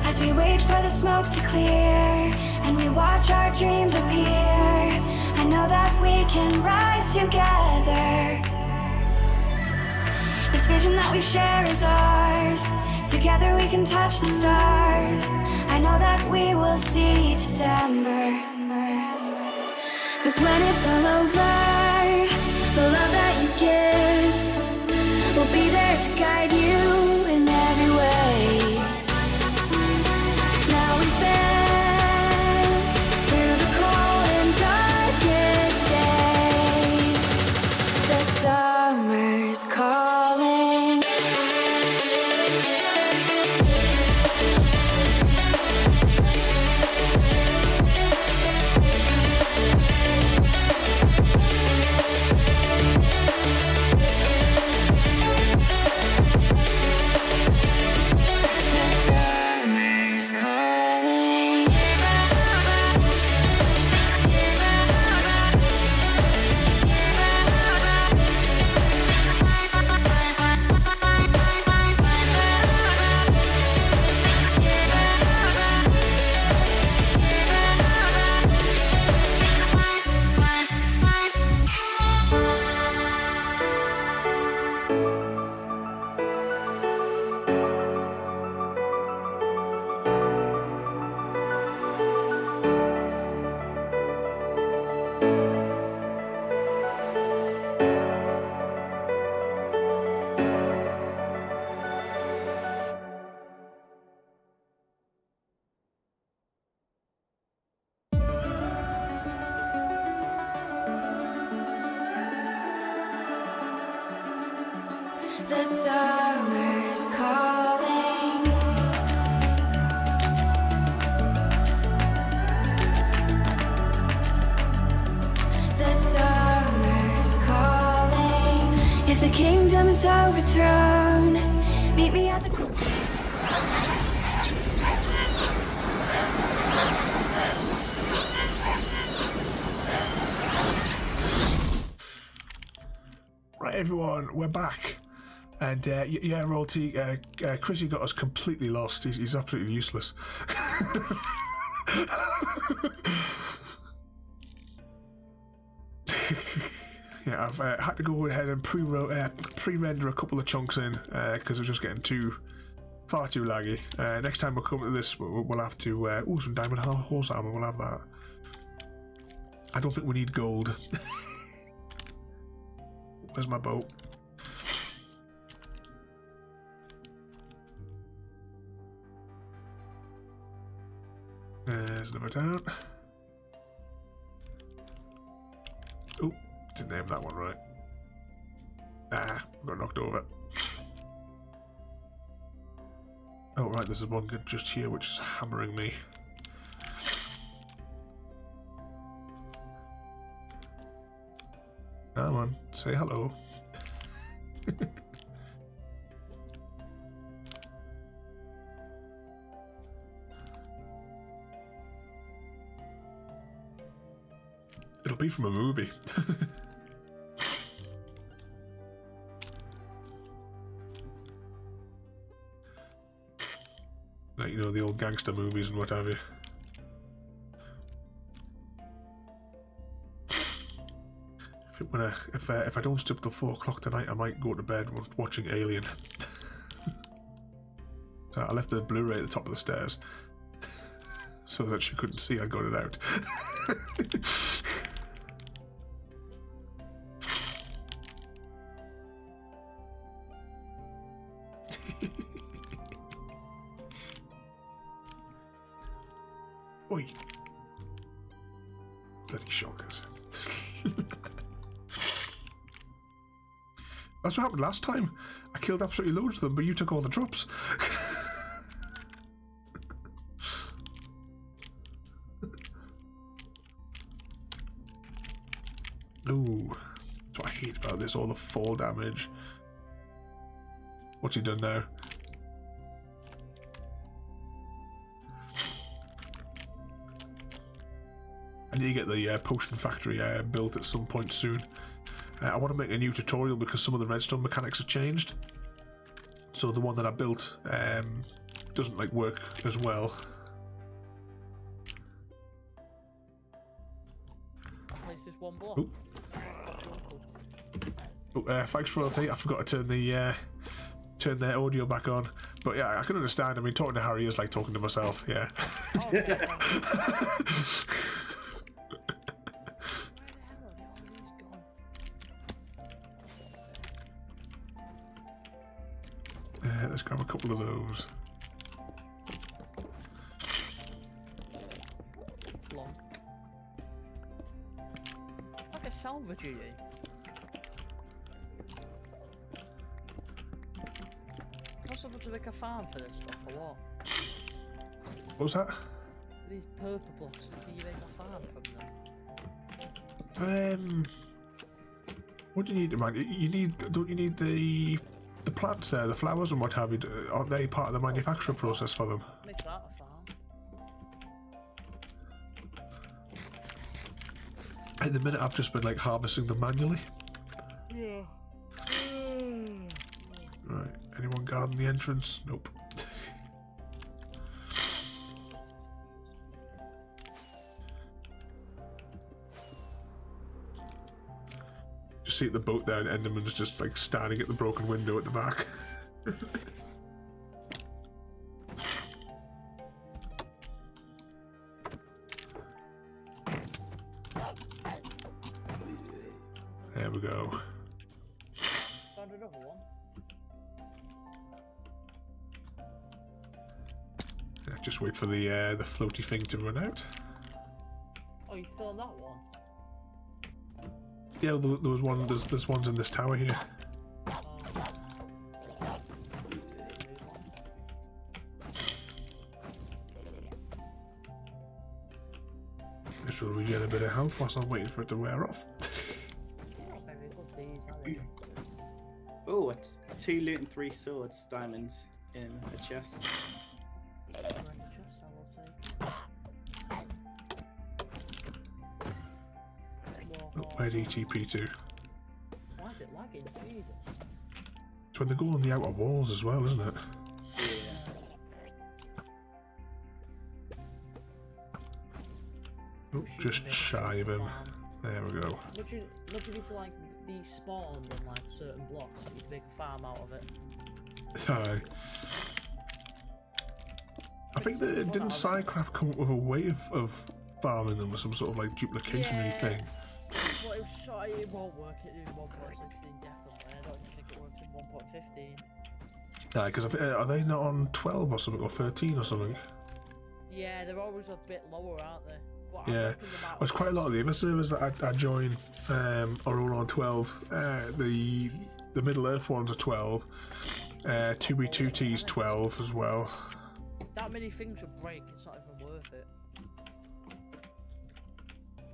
As we wait for the smoke to clear and we watch our dreams appear, I know that we can rise together. This vision that we share is ours. Together we can touch the stars. I know that we will see December. 'Cause when it's all over, the love that you give will be there to guide you in every way. Now we've been through the cold and darkest days. The summer's calling. The summer's calling. The summer's calling. If the kingdom is overthrown, meet me at the Right, everyone, we're back. And yeah, royalty, Chrissy got us completely lost. He's absolutely useless. Yeah, I've had to go ahead and pre-render a couple of chunks in because it was just getting far too laggy. Next time we'll come to this, we'll have to some diamond horse armor. We'll have that. I don't think we need gold. Where's my boat? There's another down. Oh, didn't name that one right. Ah, got knocked over. Oh right, there's one good just here which is hammering me. Come on, say hello. It'll be from a movie. Like, you know, the old gangster movies and what have you. If I don't stay up till 4 o'clock tonight, I might go to bed watching Alien. So I left the Blu-ray at the top of the stairs so that she couldn't see I got it out. Oi. Bloody shockers. That's what happened last time. I killed absolutely loads of them, but you took all the drops. Ooh, that's what I hate about this, all the fall damage. What's he done now? I need to get the potion factory built at some point soon. I want to make a new tutorial because some of the redstone mechanics have changed. So the one that I built doesn't like work as well. Place this one block. Ooh. Oh, thanks for royalty. I forgot to turn their audio back on. But yeah, I can understand. I mean, talking to Harry is like talking to myself. Yeah. Oh, yeah. Let's grab a couple of those. Long. Like a salvage duty. What's up to make a farm for this stuff or what? What was that? These purple blocks, can you make a farm from them? What do you need, man? Don't you need the plants there, the flowers and what have you? Aren't they part of the manufacturing process for them? Make that a farm. At the minute, I've just been like harvesting them manually. Yeah. Right. Anyone guarding the entrance? Nope. Just see the boat there, and Enderman's just like standing at the broken window at the back. There we go. Found another one. Yeah, just wait for the floaty thing to run out. Oh, you still on that one? Yeah, there was one. There's ones in this tower here. This will regen a bit of health whilst I'm waiting for it to wear off. Not very good these, are they? Oh, it's 2 loot and 3 swords, diamonds in a chest. They're in the chest, I will take. Oh, where'd ETP to? Why is it lagging? Jesus. It's when they go on the outer walls as well, isn't it? Oh, just shy of him. There we go. Imagine if like these spawned on like certain blocks, you could make a farm out of it. Aye. I think that didn't Psycraft come up with a way of farming them with some sort of like duplication-y thing? But it won't work in 1.16 definitely. I don't think it works in 1.15. Aye, because are they not on 12 or something, or 13 or something? Yeah, they're always a bit lower, aren't they? But Yeah, there's quite a lot of the other servers that I join are all on 12. The Middle Earth ones are 12. 2B2T's 12 as well. That many things would break, it's not even worth it.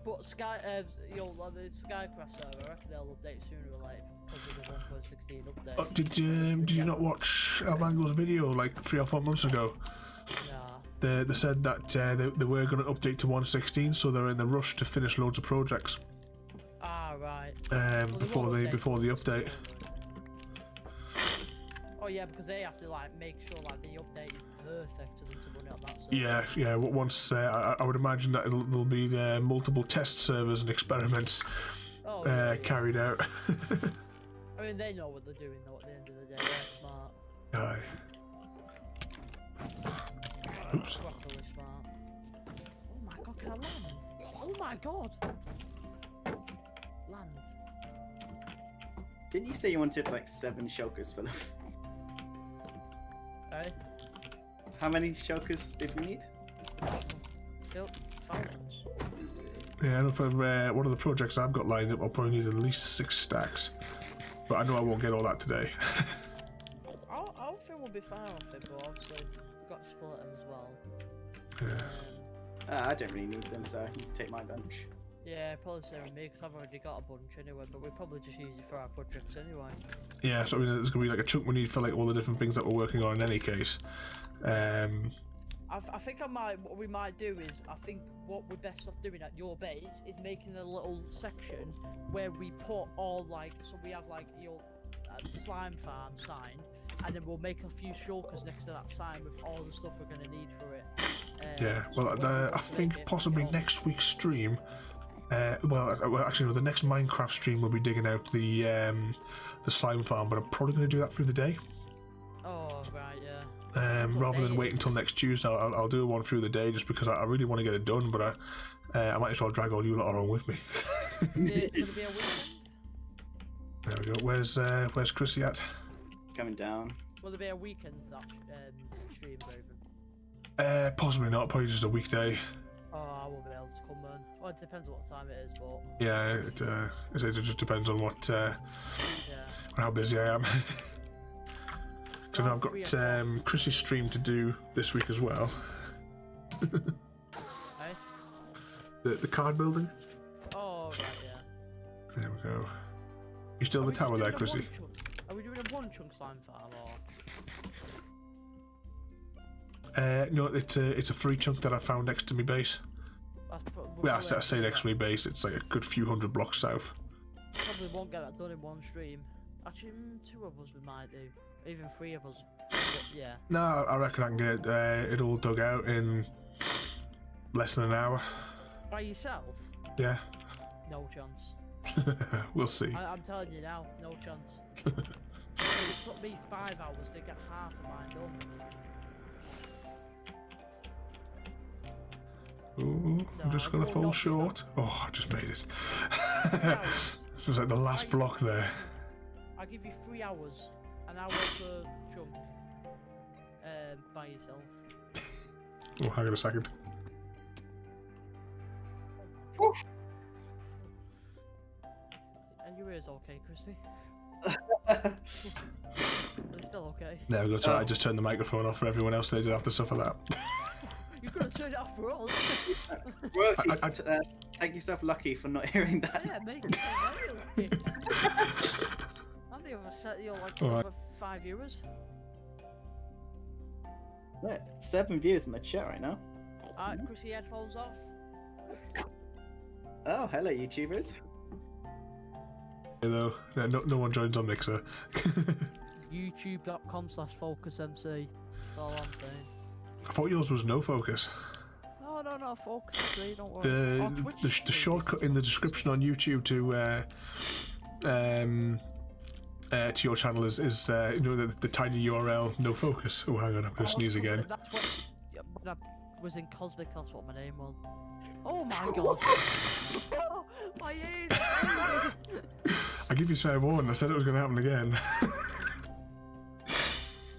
But the Skycraft server, I reckon they'll update sooner or later because of the 1.16 update. Oh, did you not watch Almango's video like 3 or 4 months ago? Nah. They said that they were going to update to 1.16, so they're in the rush to finish loads of projects. Ah, right. Before the update. Oh yeah, because they have to like make sure like the update is perfect to them to run it on that server. Yeah. Once I would imagine that there'll be multiple test servers and experiments Oh, yeah. carried out. I mean, they know what they're doing though. At the end of the day, they're smart. Aye. Oops. Properly smart. Oh my god, can I land? Oh my god! Land. Didn't you say you wanted like 7 shulkers full of? Hey, How many shulkers did we need? still thousands. Yeah, I know for one of the projects I've got lined up, I'll probably need at least 6 stacks. But I know I won't get all that today. I think we'll be fine off it, but obviously we've got to split them as well. Yeah. I don't really need them, so you can take my bunch. Yeah, probably same with me because I've already got a bunch anyway. But we'll probably just use it for our projects anyway. Yeah, so I mean, there's gonna be like a chunk we need for like all the different things that we're working on in any case. I think what we might do is, I think what we're best off doing at your base is making a little section where we put all like, so we have like your slime farm sign, and then we'll make a few shulkers next to that sign with all the stuff we're going to need for it. Yeah, so well, when we I want to think make it, possibly we'll- next week's stream. Well, actually, no, the next Minecraft stream will be digging out the slime farm, but I'm probably going to do that through the day. Oh right, yeah. Rather than day wait it until is? next Tuesday, I'll do one through the day just because I really want to get it done. But I might as well drag all you lot along with me. Is it going to be a weekend? There we go. Where's Chrissy at? Coming down. Will there be a weekend that stream, Raven? Possibly not. Probably just a weekday. Oh, I won't be able to come, man. Well, it depends what time it is, but Yeah, it just depends on what yeah. on how busy I am. So now I've Around 3 got o'clock. Chrissy's stream to do this week as well. Hey? The card building. Oh, right, yeah. There we go. You still Are in the we just tower there, doing a Chrissy? one chunk? Are we doing a one chunk slime farm or? No, it's a free chunk that I found next to my base. Well, I say next to my base. It's like a good few hundred blocks south. Probably won't get that done in one stream. Actually, 2 of us we might do. Even 3 of us. But yeah. No, I reckon I can get it all dug out in less than an hour. By yourself? Yeah, No chance. we'll see. I'm telling you now, no chance. It took me 5 hours to get half of mine done. Ooh, I'm No, just I gonna will fall not do short. Oh, I just made it. 3 hours. It was like the last block there. I'll give you 3 hours, an hour per chunk, by yourself. Oh, hang on a second. Are your ears okay, Christy? Are they still okay? There we go. So Oh. I just turned the microphone off for everyone else. They did have to suffer that. You could have turned it off for us. Royalties, thank yourself lucky for not hearing that. Yeah, make it very lucky. I think I've set you like Alright. over 5 viewers. Yeah, 7 views in the chat right now. Alright, Chrissy, headphones off. Oh, hello, YouTubers. Though no one joins on Mixer. YouTube.com/FocusMC. That's all I'm saying. I thought yours was no focus. No, Focus MC, don't worry. Or Twitch The TV, shortcut in the description on YouTube to your channel is you know the tiny URL no focus. Oh, hang on, I'm gonna Oh, sneeze that's 'cause again. That's what, yeah, when I was in Cosmic, that's what my name was. Oh my god. Oh, my ears. I give you fair warning. I said it was gonna happen again.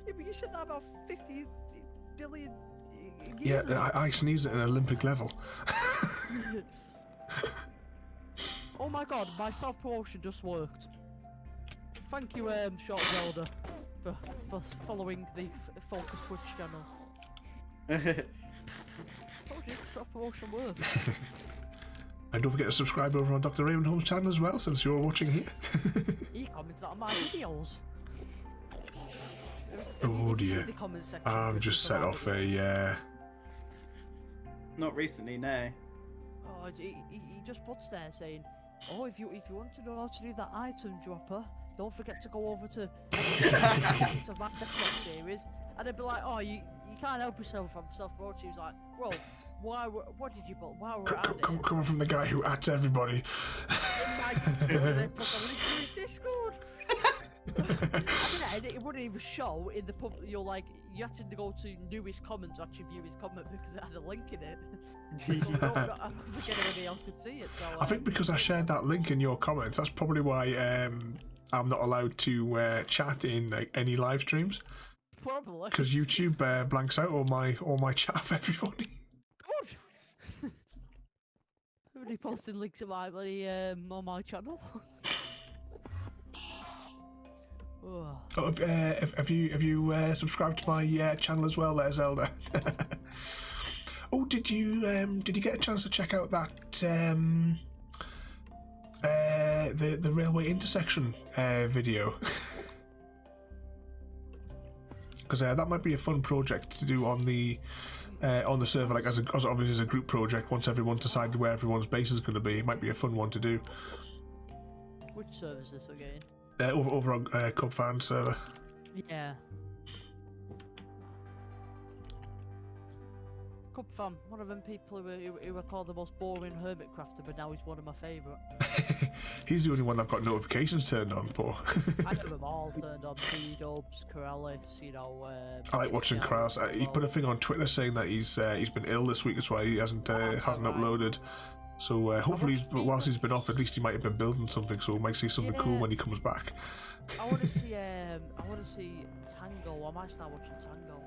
Yeah, but you said that about 50 billion Yeah, years ago. I sneezed at an Olympic level. Oh my god, my self-promotion just worked. Thank you, Short Zelda, for following the Focus Twitch channel. Told you, self-promotion worked. And don't forget to subscribe over on Dr. Ravenholm's channel as well, since you're watching here. He comments on my videos. Oh, Have you seen dear. the comment section, I'm Chris, just for set my off videos? Not recently, no. Oh, he just puts there saying, "Oh, if you want to know how to do that item dropper, don't forget to go over to my Xbox series. And they'd be like, oh, you can't help yourself from self-promotion. She was like, well, what did you put? Why were at it? Coming from the guy who adds everybody. In my Discord, and they put the link to his Discord. And then it wouldn't even show in the pub. You had to go to newest comment to actually view his comment because it had a link in it. So I don't think anybody else could see it. So I think because I shared that link in your comments, that's probably why I'm not allowed to chat in any live streams. Probably. Because YouTube blanks out all my chat of everybody. Good. Everybody posting links to my buddy on my channel. Oh. Oh, have you subscribed to my channel as well, there, Zelda? Oh, did you get a chance to check out that the railway intersection video? Because that might be a fun project to do on the server, like as obviously as a group project. Once everyone's decided where everyone's base is going to be, it might be a fun one to do. Which server is this again? Over on Cub Fan server. Yeah. Cub Fan, one of them people who were called the most boring hermit crafter, but now he's one of my favourite. He's the only one I've got notifications turned on for. I have them all turned on. B-Dubs, Corellis, you know. I like watching Corellis. He put a thing on Twitter saying that he's been ill this week. That's why he hasn't uploaded. So hopefully, whilst he's been off, at least he might have been building something. So we might see something cool when he comes back. I want to see Tango. I might start watching Tango.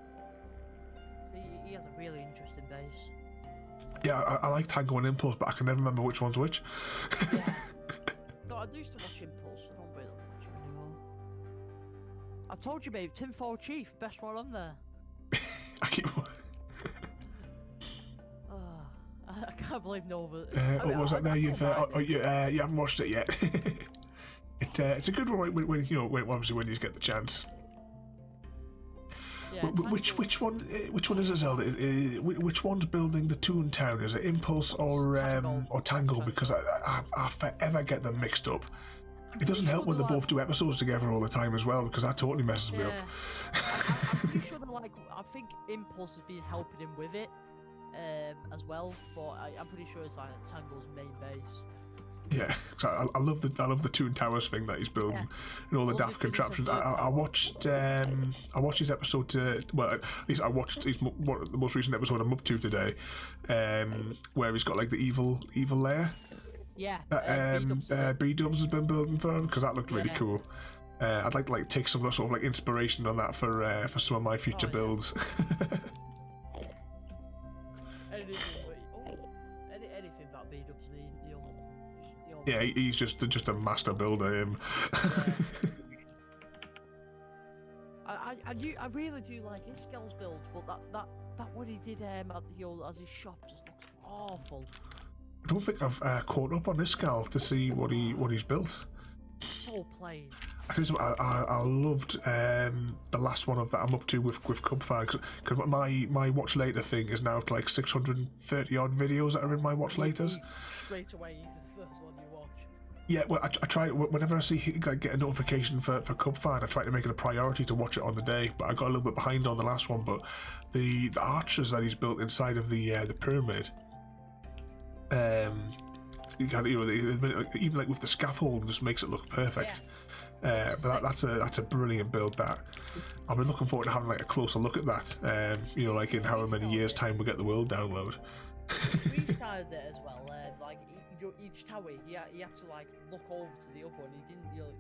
See, he has a really interesting base. Yeah, I like Tango and Impulse, but I can never remember which one's which. Yeah. No, I used to watch Impulse. I don't really watch him anymore. I told you, babe. Tinfoil Chief, best one on there. I keep. I can't believe no other. What was that there? You haven't watched it yet. It's a good one when obviously when you get the chance. Yeah, which one is it, Zelda? Which one's building the Toon Town? Is it Impulse or Tango? Because I forever get them mixed up. It doesn't help when they both do episodes together all the time as well, because that totally messes me up. I'm pretty sure that I think Impulse has been helping him with it. As well, but I'm pretty sure it's like Tango's main base. Yeah, cause I love the Toon Towers thing that he's building and all the daft contraptions. I watched his episode at least I watched the most recent episode I'm up to today, where he's got like the evil lair. Yeah, B-Dubs has been building for him because that looked really cool. I'd like to take some sort of like inspiration on that for some of my future builds. Anything about B-Dubs, yeah, he's just a master builder. Him. I really do like his skills builds, but that what he did as his shop just looks awful. I don't think I've caught up on this gal to see what he's built. So plain. I loved the last one of that I'm up to with Cubfire, because my watch later thing is now to like 630 odd videos that are in my watch laters. Straight away, he's the first one you watch. Yeah, well, I try whenever I see get a notification for Cubfire, I try to make it a priority to watch it on the day. But I got a little bit behind on the last one. But the archers that he's built inside of the pyramid, even like with the scaffold, just makes it look perfect. Yeah. But that's a brilliant build. That I've been looking forward to having like a closer look at that. Like in however many years' time we get the world download. We started it as well. Like each tower, he had to like look over to the other one. He didn't use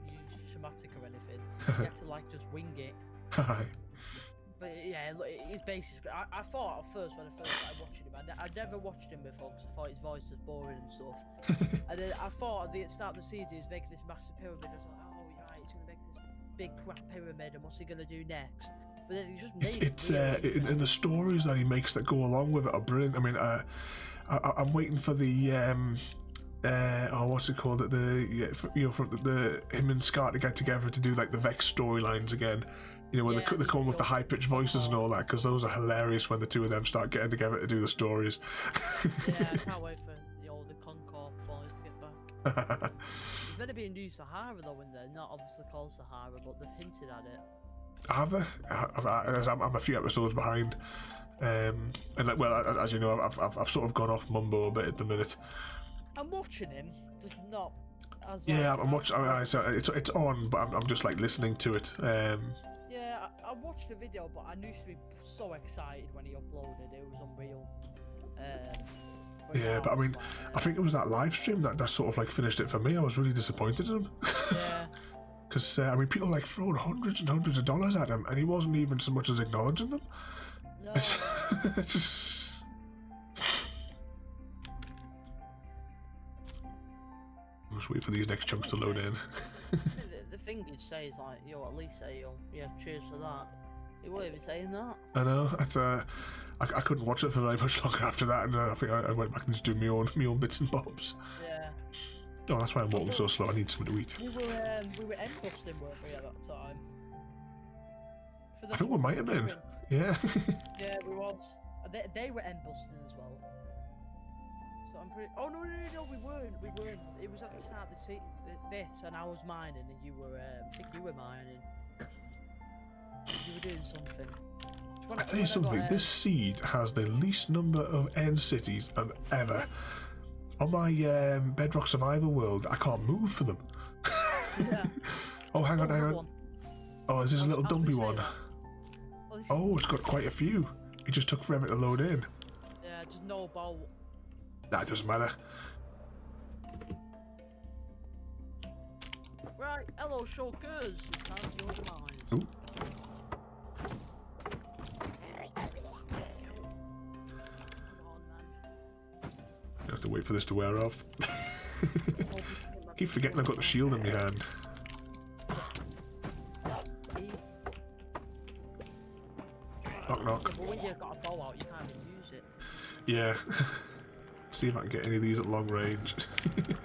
schematic or anything. He had to like just wing it. But yeah, his base is great. I thought at first when I first started watching him, I'd never watched him before because I thought his voice was boring and stuff. And then I thought at the start of the season he was making this massive pyramid. I was like, oh right, he's gonna make this big crap pyramid, and what's he gonna do next? But then he just made it. And the stories that he makes that go along with it are brilliant. I mean, I'm waiting for the what's it called? For him and Scar to get together to do like the Vex storylines again. When they come with the high pitched voices and all that, because those are hilarious when the two of them start getting together to do the stories. Yeah, I can't wait for the Concord boys to get back. There's meant to be a new Sahara though in there, not obviously called Sahara, but they've hinted at it. Have they? I'm a few episodes behind, and like, well, as you know, I've sort of gone off Mumbo a bit at the minute. I'm watching him, just not as. Yeah, like, I'm watching. It's on, but I'm just like listening to it. Yeah, I watched the video, but I used to be so excited when he uploaded. It was unreal. Yeah, now but I it's mean, like, I think it was that live stream that sort of like finished it for me. I was really disappointed in him. Yeah. Because I mean, people like throwing hundreds and hundreds of dollars at him, and he wasn't even so much as acknowledging them. No. I'm just waiting for these next chunks to load in. The thing you'd say is like, yo, at least say, yo, yeah, cheers for that. He weren't even saying that. I know. I couldn't watch it for very much longer after that, and I think I went back and just do my own bits and bobs. Yeah. Oh, that's why I'm walking so slow. I need something to eat. We were end busting, weren't we, at that time? I think we might have been. Yeah. Yeah, we was. They were end busting as well. So I'm pretty. Oh no, we weren't. It was at the start of this, and I was mining, and you were. I think you were mining. You were doing something. I tell you something. This seed has the least number of end cities I've ever. On my Bedrock Survival world, I can't move for them. Yeah. Oh, hang on. One. Oh, is this a little As we dumpy say one? that. Oh, it's got quite a few. It just took forever to load in. Yeah, just know about. That doesn't matter. Right, hello, shulkers. It's time to join the mines. Ooh. I have to wait for this to wear off. Keep forgetting I've got the shield in my hand. Knock knock. Yeah, but when you've got a bow out, you can't even use it. Yeah. See if I can get any of these at long range. Did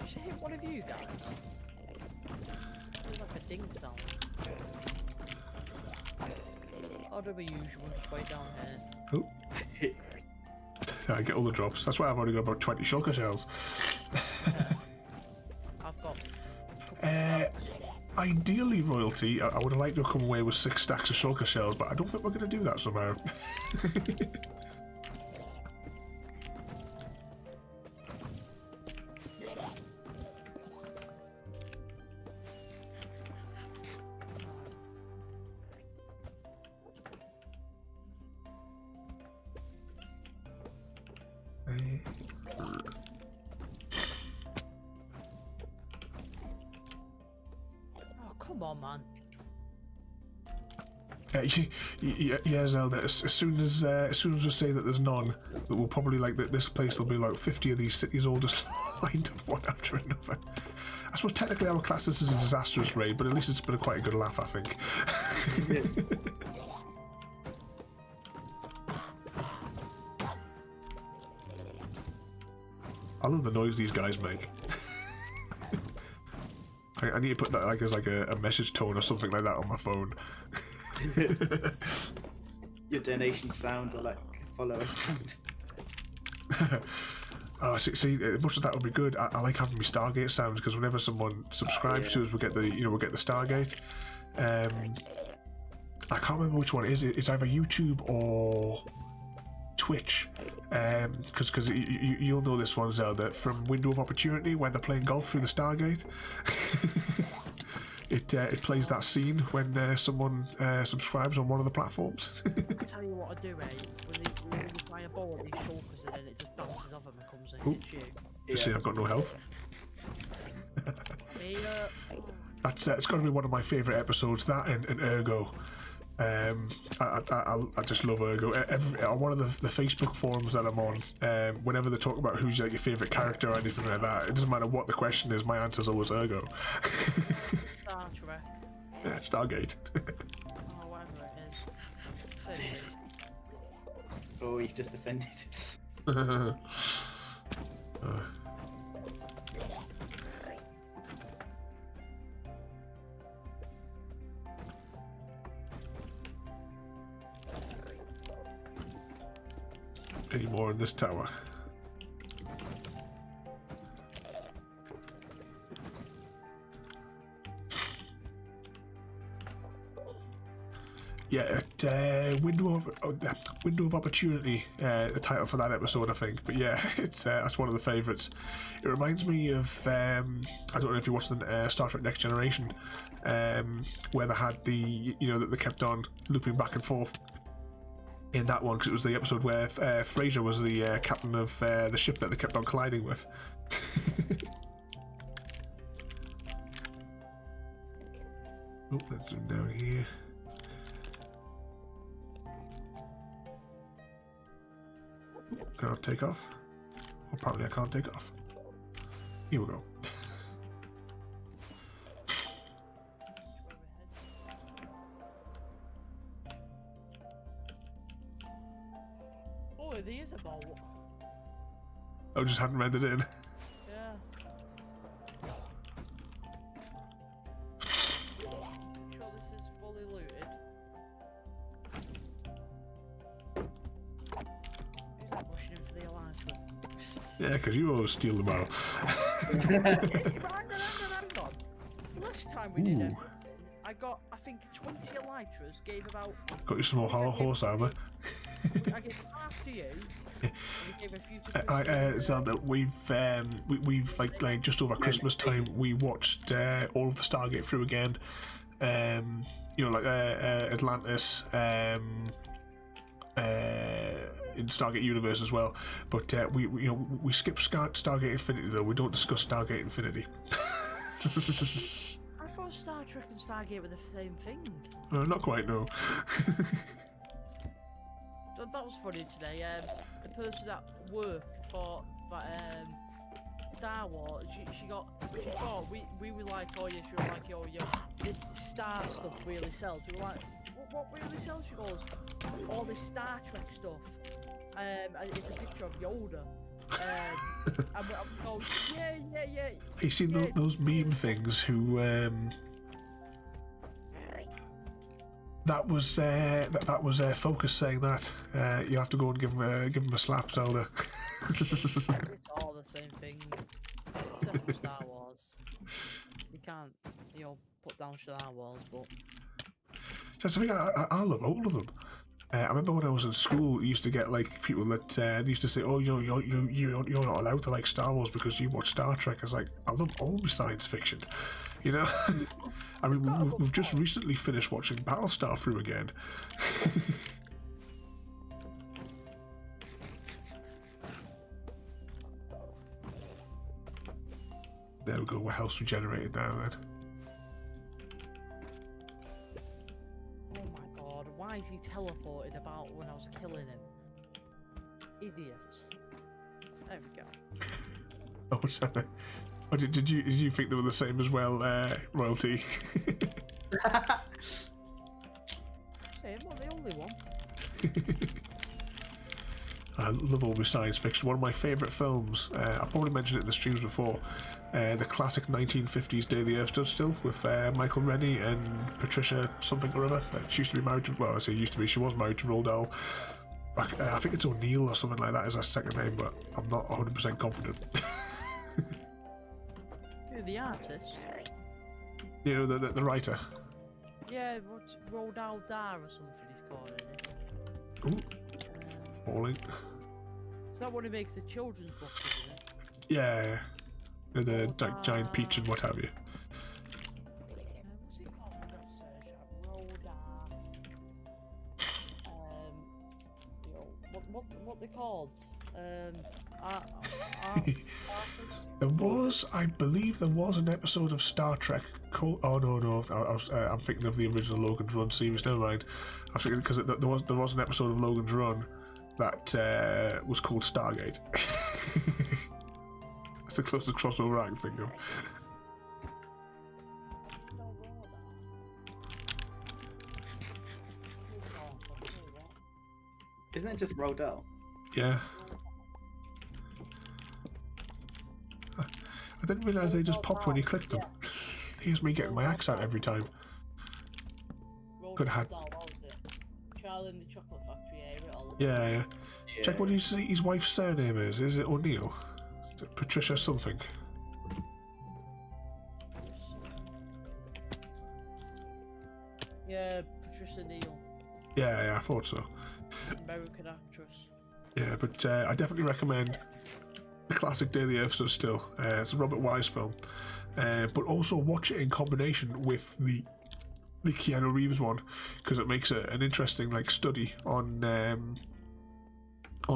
you hit one of you guys? It was like a ding sound. I'll do the usual, just wait down here. Oh. I get all the drops. That's why I've only got about 20 shulker shells. I've got a couple of stacks. Ideally, Royalty, I would have liked to come away with 6 stacks of shulker shells, but I don't think we're going to do that somehow. Oh, come on, man. Yeah, Zelda. As soon as we say that there's none, that we'll probably like that. This place will be like 50 of these cities all just lined up one after another. I suppose technically I would class this as a disastrous raid, but at least it's been quite a good laugh, I think. I love the noise these guys make. I need to put that like as like a message tone or something like that on my phone. Your donation sound or like follower sound. Oh, see, much of that would be good. I like having my Stargate sounds because whenever someone subscribes to us, we get the Stargate. I can't remember which one it is. It's either YouTube or Twitch. Because you'll know this one, Zelda, from Window of Opportunity when they're playing golf through the Stargate. It plays that scene when someone subscribes on one of the platforms. I tell you what I do, when you fly a ball at these shulkers and then it just bounces off them and comes and hits you. You see, I've got no health. That's it's got to be one of my favourite episodes. That and Ergo. I just love Ergo. On one of the Facebook forums that I'm on, whenever they talk about who's like your favourite character or anything like that, it doesn't matter what the question is, my answer's always Ergo. Star Trek. Yeah, Stargate. Oh, whatever it is. Oh, you've just offended. any more in this tower. Yeah, window of opportunity, the title for that episode, I think. But yeah, it's that's one of the favourites. It reminds me of I don't know if you watched the Star Trek Next Generation, where they had the that they kept on looping back and forth in that one, because it was the episode where Fraser was the captain of the ship that they kept on colliding with. Oh, let's zoom down here. Can I take off? Well, apparently I can't take off. Here we go. Oh, there is a boat. I just hadn't read it in. Yeah. Sure this is fully looted. Who's that rushing in for the Elijah? Yeah, because you always steal the barrel. Hang on. Last time we did it, I got, I think, 20 elytras, gave about... Got you some more horse armor. I gave half to you, and we gave a few to Chris. Zelda, we've like just over Christmas time, we watched all of the Stargate through again. Atlantis, in Stargate Universe as well. But we skip Stargate Infinity though. We don't discuss Stargate Infinity. I thought Star Trek and Stargate were the same thing. Not quite, no. That was funny today. The person at work thought that Star Wars. She thought we were like, oh yeah, she was like, oh yeah, the Star stuff really sells. We were like, what really sells? She goes, all this Star Trek stuff. And it's a picture of Yoda. And we go, yeah. You seen those meme things? Who that was Focus saying that you have to go and give him a slap, Zelda. It's all the same thing, except for Star Wars. You can't, put down Star Wars, but That's something I love all of them. I remember when I was in school, you used to get like people that they used to say, "Oh, you're not allowed to like Star Wars because you watch Star Trek." I was like, I love all my science fiction, I mean, we've just recently finished watching Battlestar through again. There we go. We're health regenerated now then. why is he teleported about when I was killing him? Idiot. There we go. Oh, sorry. Oh, did you think they were the same as well, Royalty? Same, not the only one. I love all my science fiction. One of my favourite films, I've probably mentioned it in the streams before, the classic 1950s Day the Earth Stood Still with Michael Rennie and Patricia something or other. She used to be married to, well, I say used to be, she was married to Roald Dahl. I think it's O'Neill or something like that is her second name, but I'm not 100% confident. Who's the artist? You know, the writer. Yeah, what's Roald Dahl or something he's calling it. Ooh. Falling. Is that when he makes the children's books, isn't it? Yeah. The giant peach and what have you. What's it called? I'm gonna search that. Roald Dahl. What they called? I believe there was an episode of Star Trek called. Oh no, I'm thinking of the original Logan's Run series. Never mind. I was thinking because there was an episode of Logan's Run that was called Stargate. That's the closest crossover I can think of. Isn't it just Roald Dahl? Yeah. I didn't realise they just popped when you clicked them. Here's me getting my axe out every time. Could have had. Charlie in the Chocolate Factory area. Yeah. Check what his wife's surname is. Is it O'Neill? Is it Patricia something? Yeah, Patricia Neal, Yeah, I thought so. American actress. Yeah, but I definitely recommend the classic Day the Earth Stood Still. It's a Robert Wise film, but also watch it in combination with the Keanu Reeves one, because it makes an interesting like study on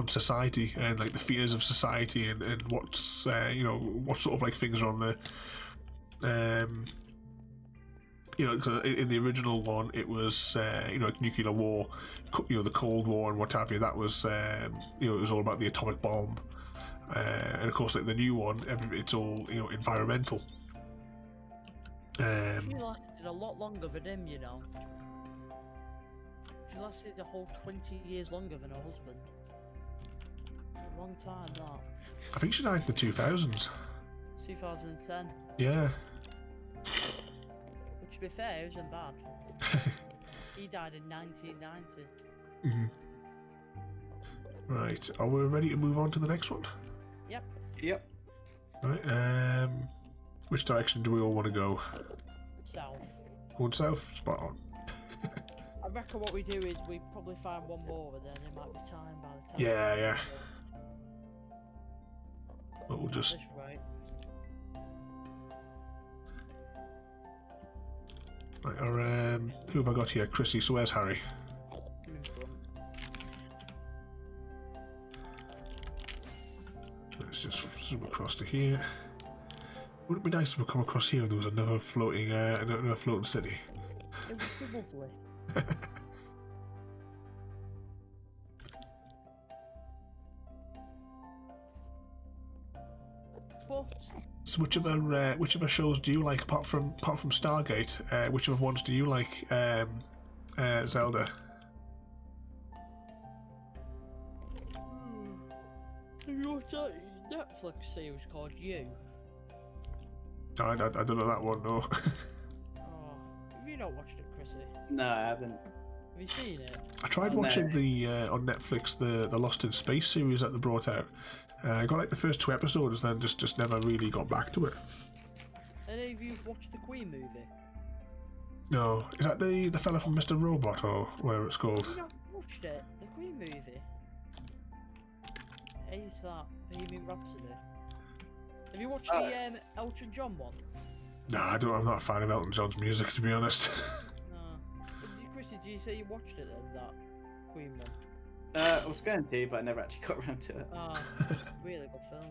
society and like the fears of society and what's what sort of like things are on the cause in the original one it was like nuclear war, the Cold War and what have you. That was it was all about the atomic bomb, and of course like the new one, it's all environmental. She lasted a lot longer than him, you know. She lasted a whole 20 years longer than her husband. A long time, that. I think she died in the 2000s. 2010. Yeah. Which, to be fair, it wasn't bad. He died in 1990. Right, are we ready to move on to the next one? Yep. Right, which direction do we all want to go? South. Going south? Spot on. I reckon what we do is we probably find one more, and then it might be time by the time. Yeah. But we'll just... This right. Right, who have I got here? Chrissy, so where's Harry? In front. Let's just zoom across to here. Wouldn't it be nice if we come across here and there was another floating city? It would be lovely. But So which other shows do you like apart from Stargate? Which other ones do you like, Zelda? have you watched that Netflix series called You? I don't know that one, no. Oh, have you not watched it, Chrissy? No, I haven't. Have you seen it? I tried Oh, no. watching the on Netflix the Lost in Space series that they brought out. I got like the first 2 episodes, then just never really got back to it. Any of you watched the Queen movie? No, is that the fella from Mr. Robot or whatever it's called? Have you not watched it? The Queen movie? Is that Bohemian Rhapsody? Have you watched the Elton John one? No, I'm not a fan of Elton John's music, to be honest. No. Chrissy, do you say you watched it then, that Queen one? I was going to, but I never actually got around to it. Ah, it's a really good film.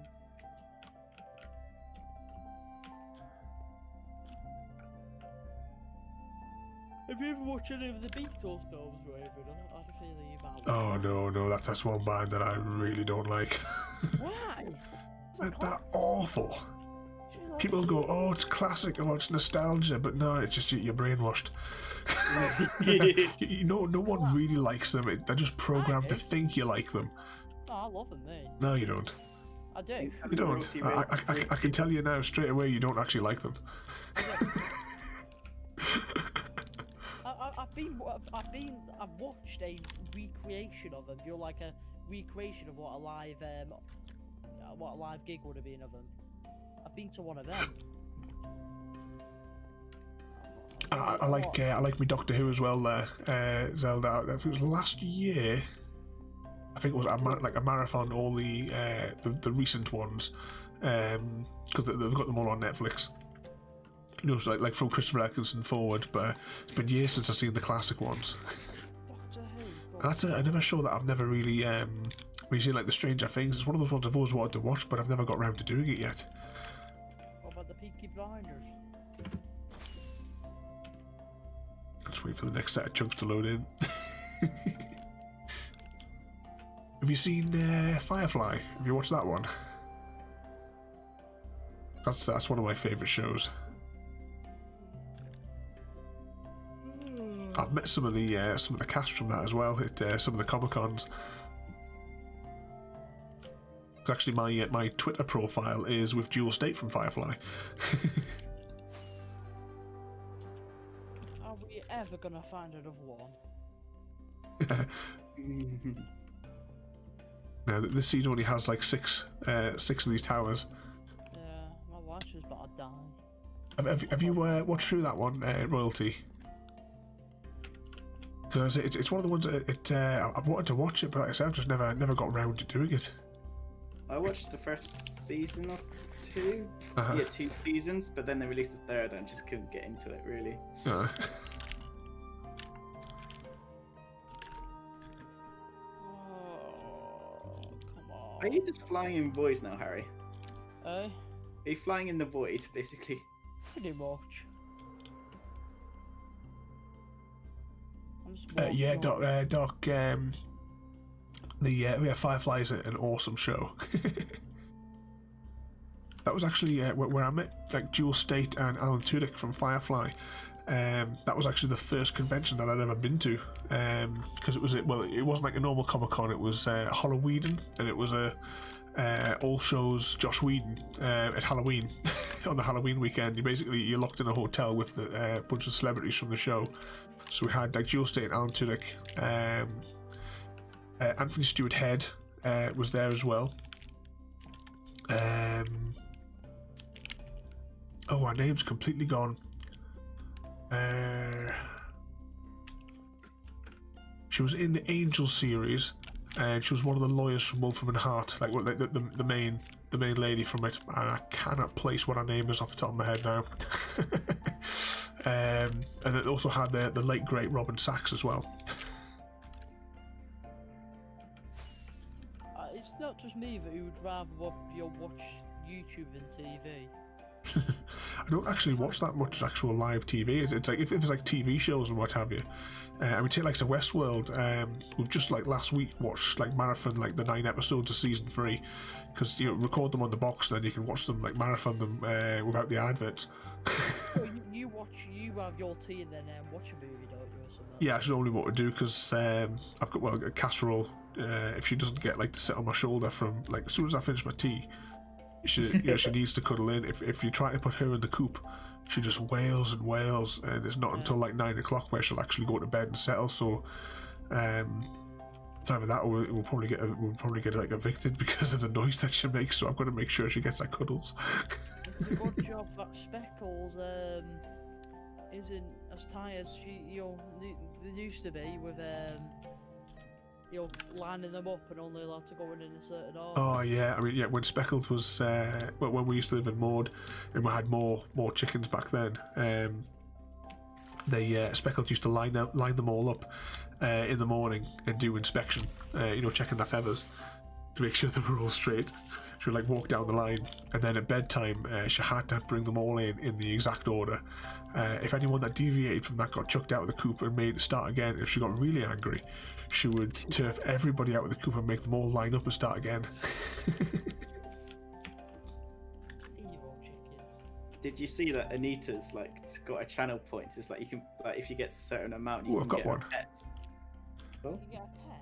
Have you ever watched any of the Beatles films, Raven? I had a feeling you might. Oh no, that's one band that I really don't like. Why? They're awful. People go, oh, it's classic, oh, it's nostalgia, but no, it's just you're brainwashed. No one really likes them. They're just programmed to think you like them. Oh, I love them, mate. No, you don't. I do. You don't. I can tell you now straight away you don't actually like them. I've watched a recreation of them. You're like a recreation of what a live gig would have been of them. I've been to one of them. I like me Doctor Who as well. Zelda. It was last year. I think it was a marathon. All the recent ones, because they've got them all on Netflix. So like from Christopher Eccleston forward, but it's been years since I've seen the classic ones. Doctor Who. And that's another show that I've never really seen, like the Stranger Things. It's one of those ones I've always wanted to watch, but I've never got around to doing it yet. What about the Peaky Blinders? Let's wait for the next set of chunks to load in. Have you seen Firefly? Have you watched that one? That's one of my favourite shows. I've met some of the cast from that as well at some of the Comic-Cons. Actually, my Twitter profile is with Dual State from Firefly. Are we ever gonna find another one? Now, this seed only has like six of these towers. Yeah, my watch was about to die. Have you watched through that one, Royalty? Because it's one of the ones that I've wanted to watch it, but like I said, I've just never got around to doing it. I watched the first season or two. Uh-huh. Yeah, 2 seasons, but then they released the third and just couldn't get into it really. Uh, Oh, come on. Are you just flying in voids now, Harry? Eh? Are you flying in the void, basically? Pretty much. I'm just yeah, walking on. Doc. The Firefly is an awesome show. That was actually where I met like Jewel State and Alan Tudyk from Firefly. That was actually the first convention that I'd ever been to, because it wasn't like a normal Comic Con. It was Halloween, and it was all shows Josh Whedon at Halloween. On the Halloween weekend, you're locked in a hotel with a bunch of celebrities from the show. So we had like Jewel State and Alan Tudyk. Anthony Stewart Head was there as well. Oh, our name's completely gone. She was in the Angel series, and she was one of the lawyers from Wolfram and Hart, like the main lady from it. And I cannot place what her name is off the top of my head now. And it also had the late great Robin Sachs as well. It's not just me that you would rather watch YouTube than TV. I don't actually watch that much actual live TV. It's like if it's like TV shows and what have you. I would take like to Westworld. We've just like last week watched like marathon like the 9 episodes of season 3, because record them on the box, then you can watch them like marathon them without the adverts. So you have your tea and then watch a movie, don't you, or something? Yeah, that's normally what I do, because I've got a casserole. If she doesn't get like to sit on my shoulder from like as soon as I finish my tea, she needs to cuddle in. If you try to put her in the coop, she just wails and wails, and it's not until like 9 o'clock where she'll actually go to bed and settle. So time of that we'll probably get like evicted because of the noise that she makes. So I've got to make sure she gets her cuddles. It's a good job that Speckles isn't as tight as they used to be with lining them up and only allowed to go in a certain order. Oh yeah, I mean yeah. When Speckled was when we used to live in Maud, and we had more chickens back then. Speckled used to line them all up in the morning and do inspection. Checking their feathers to make sure they were all straight. She would like walk down the line, and then at bedtime she had to bring them all in the exact order. If anyone that deviated from that got chucked out of the coop and made it start again, if she got really angry, she would turf everybody out of the coop and make them all line up and start again. Evil chicken. Did you see that Anita's like got a channel points? It's like you can if you get a certain amount, you Ooh, can I've got get one. pets. You can get a pet.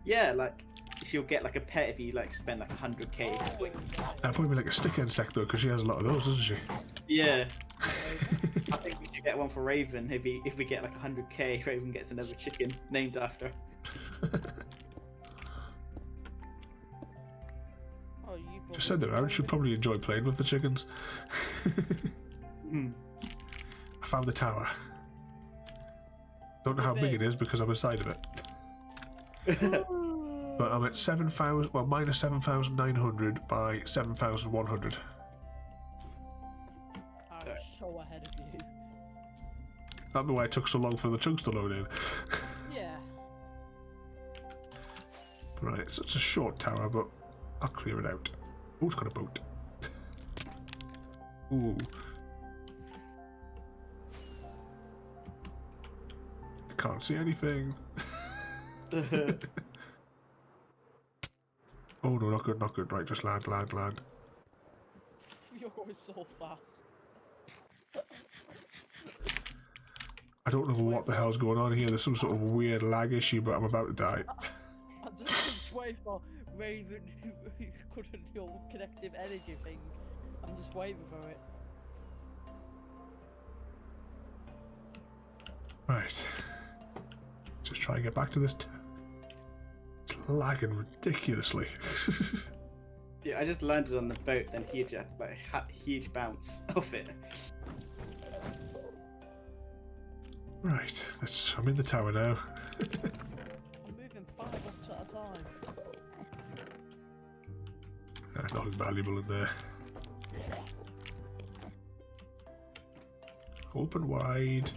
Yeah, like she'll get like a pet if you like spend like 100k points. That'd probably be like a stick insect though, because she has a lot of those, doesn't she? Yeah. I think we should get one for Raven. If we get like 100k, Raven gets another chicken named after. Oh, you Just send her out. She'd probably enjoy playing with the chickens. Mm. I found the tower. Don't know how big it is because I'm inside of it. But I'm at 7,000. Well, minus 7,900 by 7,100. I'm so ahead of you. That's the way it took so long for the chunks to load in. Yeah. Right, so it's a short tower, but I'll clear it out. Oh, it's got a boat. Ooh. I can't see anything. Oh no, not good, not good. Right, just land. You're going so fast. I don't know what the hell's going on here. There's some sort of weird lag issue, but I'm about to die. I'm just waiting for Raven who couldn't connective energy thing. I'm just waiting for it. Right. Just try and get back to this. It's lagging ridiculously. Yeah, I just landed on the boat, then huge, huge bounce off it. Right, I'm in the tower now. I'm moving 5 blocks at a time. Nothing valuable in there. Open wide.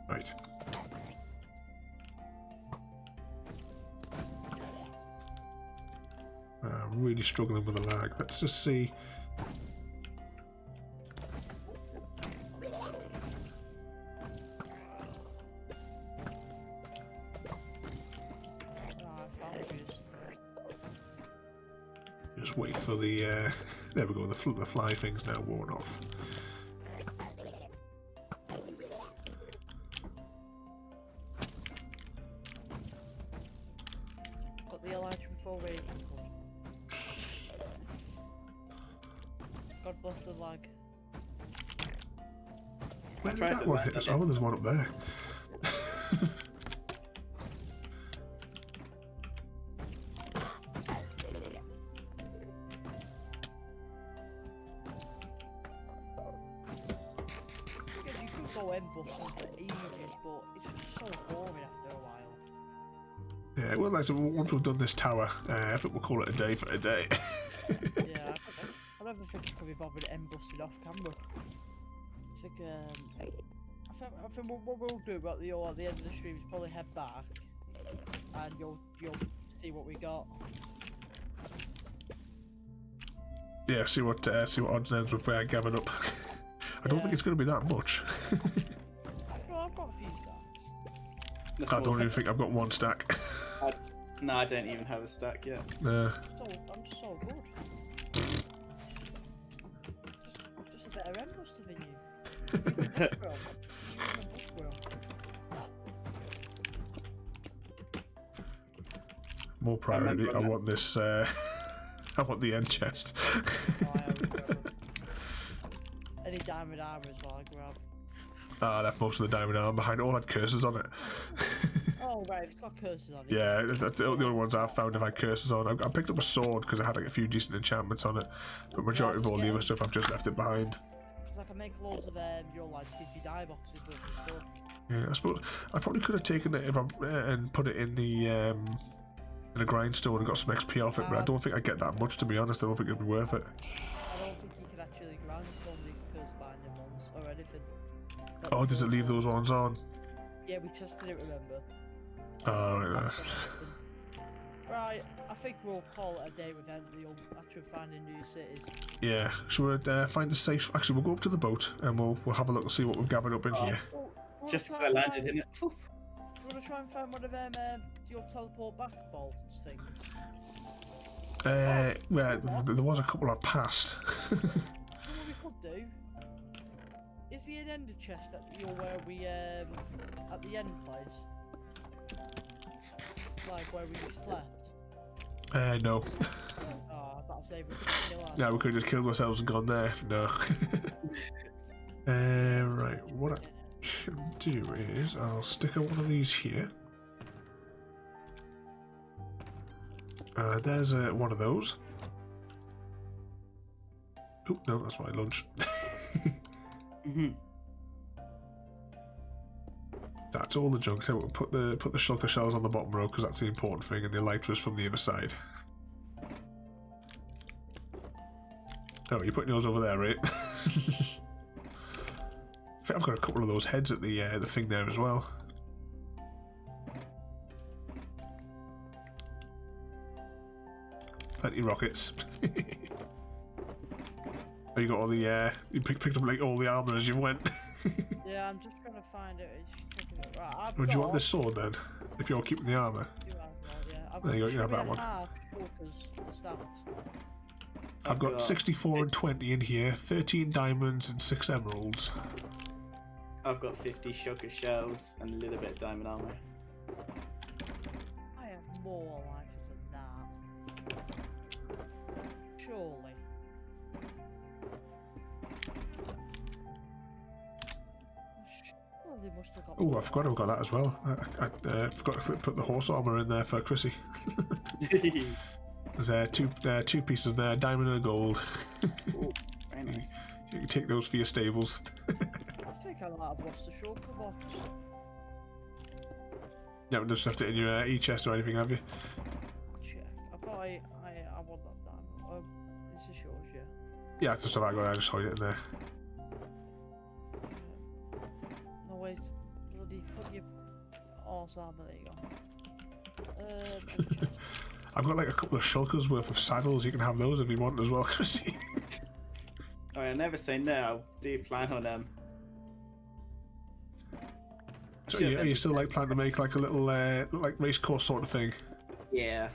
Right. I'm really struggling with the lag. Let's just see. Just wait for the. There we go. The fly thing's now worn off. Got the Elijah before Ravenholm. God bless the lag. Where did tried that to one land hit us? on it. Oh, there's one up there. Because you could go embossing for ages, but it's just so boring after a while. Yeah, well, like, so once we've done this tower, I think we'll call it a day for a day. Yeah, I don't think I could be bothered embossing off camera. I think what we'll do at the end of the stream is probably head back, and you'll see what we got. Yeah, see what odds and ends we've gathered up. I don't think it's going to be that much. Well, I've got a few stacks. That's I more- don't even think I've got one stack. No, I don't even have a stack yet. I'm so good. Just a better embosser than you. More priority. remember I on want that. this. I want the end chest. Any diamond armor as well, I grab. I left most of the diamond armor behind. It all had curses on it. Oh right, it's got curses on it. Yeah, that's the only ones I've found have had curses on. I picked up a sword because I had like a few decent enchantments on it, but majority of all the other stuff I've just left it behind. Because I can make loads of your like digi boxes with the stuff. Yeah, I suppose I probably could have taken it if I and put it in a grindstone and got some XP off it, but I don't think I get that much, to be honest. I don't think it'd be worth it. I don't think you can actually grindstone the curse binding ones or anything. Not Oh, does it the leave curse those ones on? Yeah, we tested it, remember? Oh, right there. Right, I think we'll call it a day with actually finding new cities. Yeah, should we find a safe? Actually, we'll go up to the boat and we'll have a look and see what we've gathered up in here. Just as I landed in it. Poof. You want to try and find one of them your teleport back bolts things? Well, there was a couple I passed. You know what we could do? Is the ender chest at where we at the end place? Like where we slept? No. Oh, I thought I saved it. Yeah, we could have just killed ourselves and gone there. No. Right, what I can do is I'll stick one of these here. There's one of those. Oh, no, that's my lunch. That's all the junk. So we'll put the shulker shells on the bottom row because that's the important thing, and the elytras from the other side. Oh, you're putting yours over there, right? I think I've got a couple of those heads at the thing there as well. Plenty rockets. Oh, you got all the you picked up like all the armor as you went. Yeah, I'm just trying to find it. It's checking it. Right, Would you want this sword then? If you're keeping the armor. There you go, you have that one. I've got 64 and 20 in here, 13 diamonds and 6 emeralds. I've got 50 sugar shells and a little bit of diamond armor. I have more elijahs than that. Surely. must have got. Oh, I forgot I've got that as well. I forgot to put the horse armor in there for Chrissy. There's two pieces there, diamond and a gold. Ooh, very nice. You can take those for your stables. I think I might have lost the shulker box. You haven't just left it in your e-chest or anything, have you? Check. I've got I want that diamond. This is yours, yeah. Yeah, it's just about I just hide it in there. No way to bloody put your horse armor. There you go. I've got like a couple of shulkers worth of saddles. You can have those if you want as well, Chrissy. Oh, I never say no. I do plan on So yeah, you still like plan to make like a little like race course sort of thing? Yeah.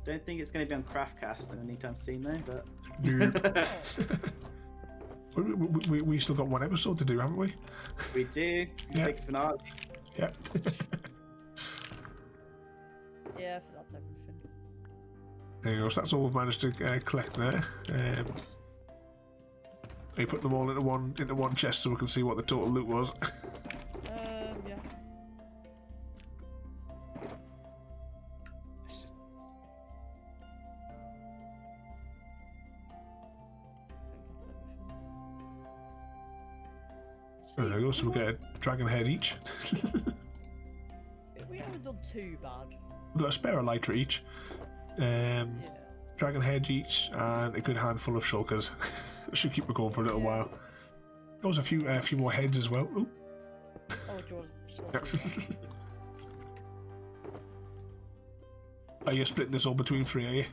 Don't think it's going to be on Craftcast anytime soon though, but. we still got one episode to do, haven't we? We do. Yeah. Big finale. Yeah. Yeah, I think that's everything. There you go. So that's all we've managed to collect there. We put them all into one chest so we can see what the total loot was. Yeah. So there you go. So we get a dragon head each. We haven't done too bad. We've got a spare elytra each. Yeah. Dragon head each, and a good handful of shulkers. Should keep it going for a little while. There was a few more heads as well. Ooh. Oh, do you want Yeah. Are you splitting this all between three, are you?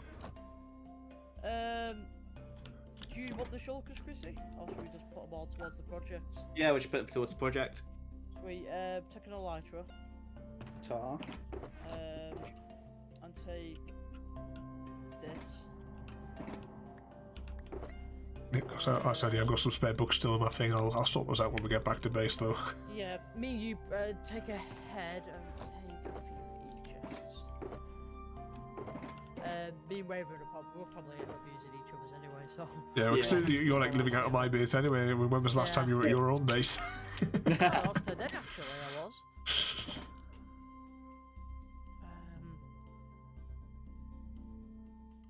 Do you want the shulkers, Chrissy? Or should we just put them all towards the projects? Yeah, we should put them towards the project. Sweet, take an elytra. Tar. And take this. I said I've got some spare books still in my thing. I'll sort those out when we get back to base though. Yeah, me and you take a head and take a few e-chests. Me and Raven will probably end up using each other's anyway, so... Yeah, because you're like living out of my base anyway. When was the last time you were at your own base? I was today, actually, I was.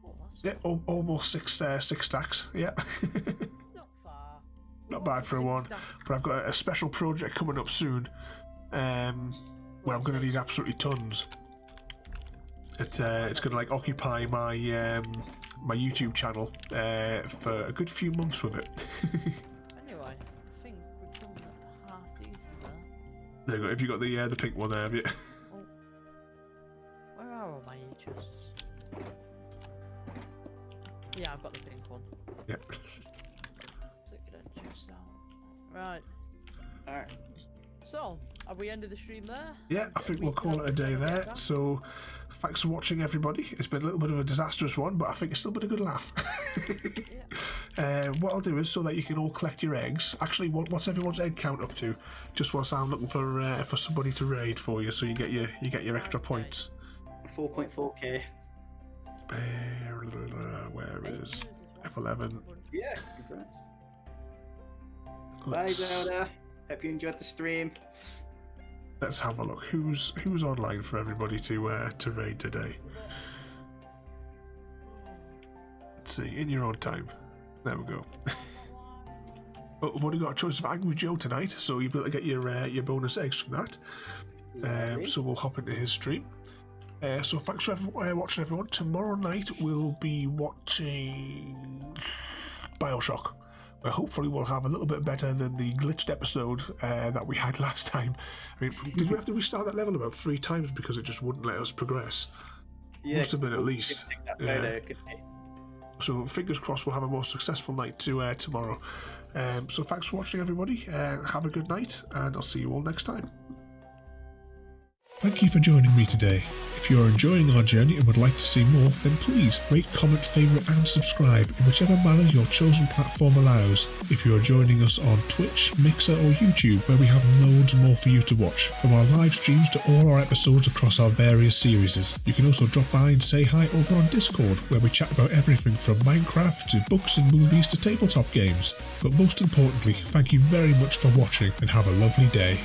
Oh, that's Yeah, almost six stacks. Yeah. not far. Not bad for a one. But I've got a special project coming up soon, where I'm going to need absolutely tons. It's going to like occupy my my YouTube channel for a good few months with it. Anyway, I think we've done that half decent there. There you go. Have you got the pink one there? Have you? Oh. Where are all my e-chests? Yeah, I've got the pink one. Yeah. Take it just out. Right. Alright. So, have we ended the stream there? Yeah, I think we'll call it a day there. So, thanks for watching, everybody. It's been a little bit of a disastrous one, but I think it's still been a good laugh. What I'll do is, so that you can all collect your eggs. Actually, what's everyone's egg count up to? Just whilst I'm looking for somebody to raid for you, so you get your extra points. 4.4k. Where is F11? Yeah, congrats. Bye, Zelda. Hope you enjoyed the stream. Let's have a look. Who's online for everybody to raid today? Let's see. In your own time. There we go. But we've only got a choice of Angry Joe tonight, so you'll be able to get your bonus eggs from that. So we'll hop into his stream. So thanks for watching, everyone. Tomorrow night we'll be watching Bioshock, where hopefully we'll have a little bit better than the glitched episode that we had last time. I mean, did we have to restart that level about 3 times because it just wouldn't let us progress? Yeah, Must have been at least. Yeah. So fingers crossed we'll have a more successful night tomorrow. So thanks for watching, everybody. Have a good night, and I'll see you all next time. Thank you for joining me today. If you are enjoying our journey and would like to see more, then please rate, comment, favourite and subscribe in whichever manner your chosen platform allows. If you are joining us on Twitch, Mixer or YouTube, where we have loads more for you to watch, from our live streams to all our episodes across our various series. You can also drop by and say hi over on Discord, where we chat about everything from Minecraft to books and movies to tabletop games. But most importantly, thank you very much for watching and have a lovely day.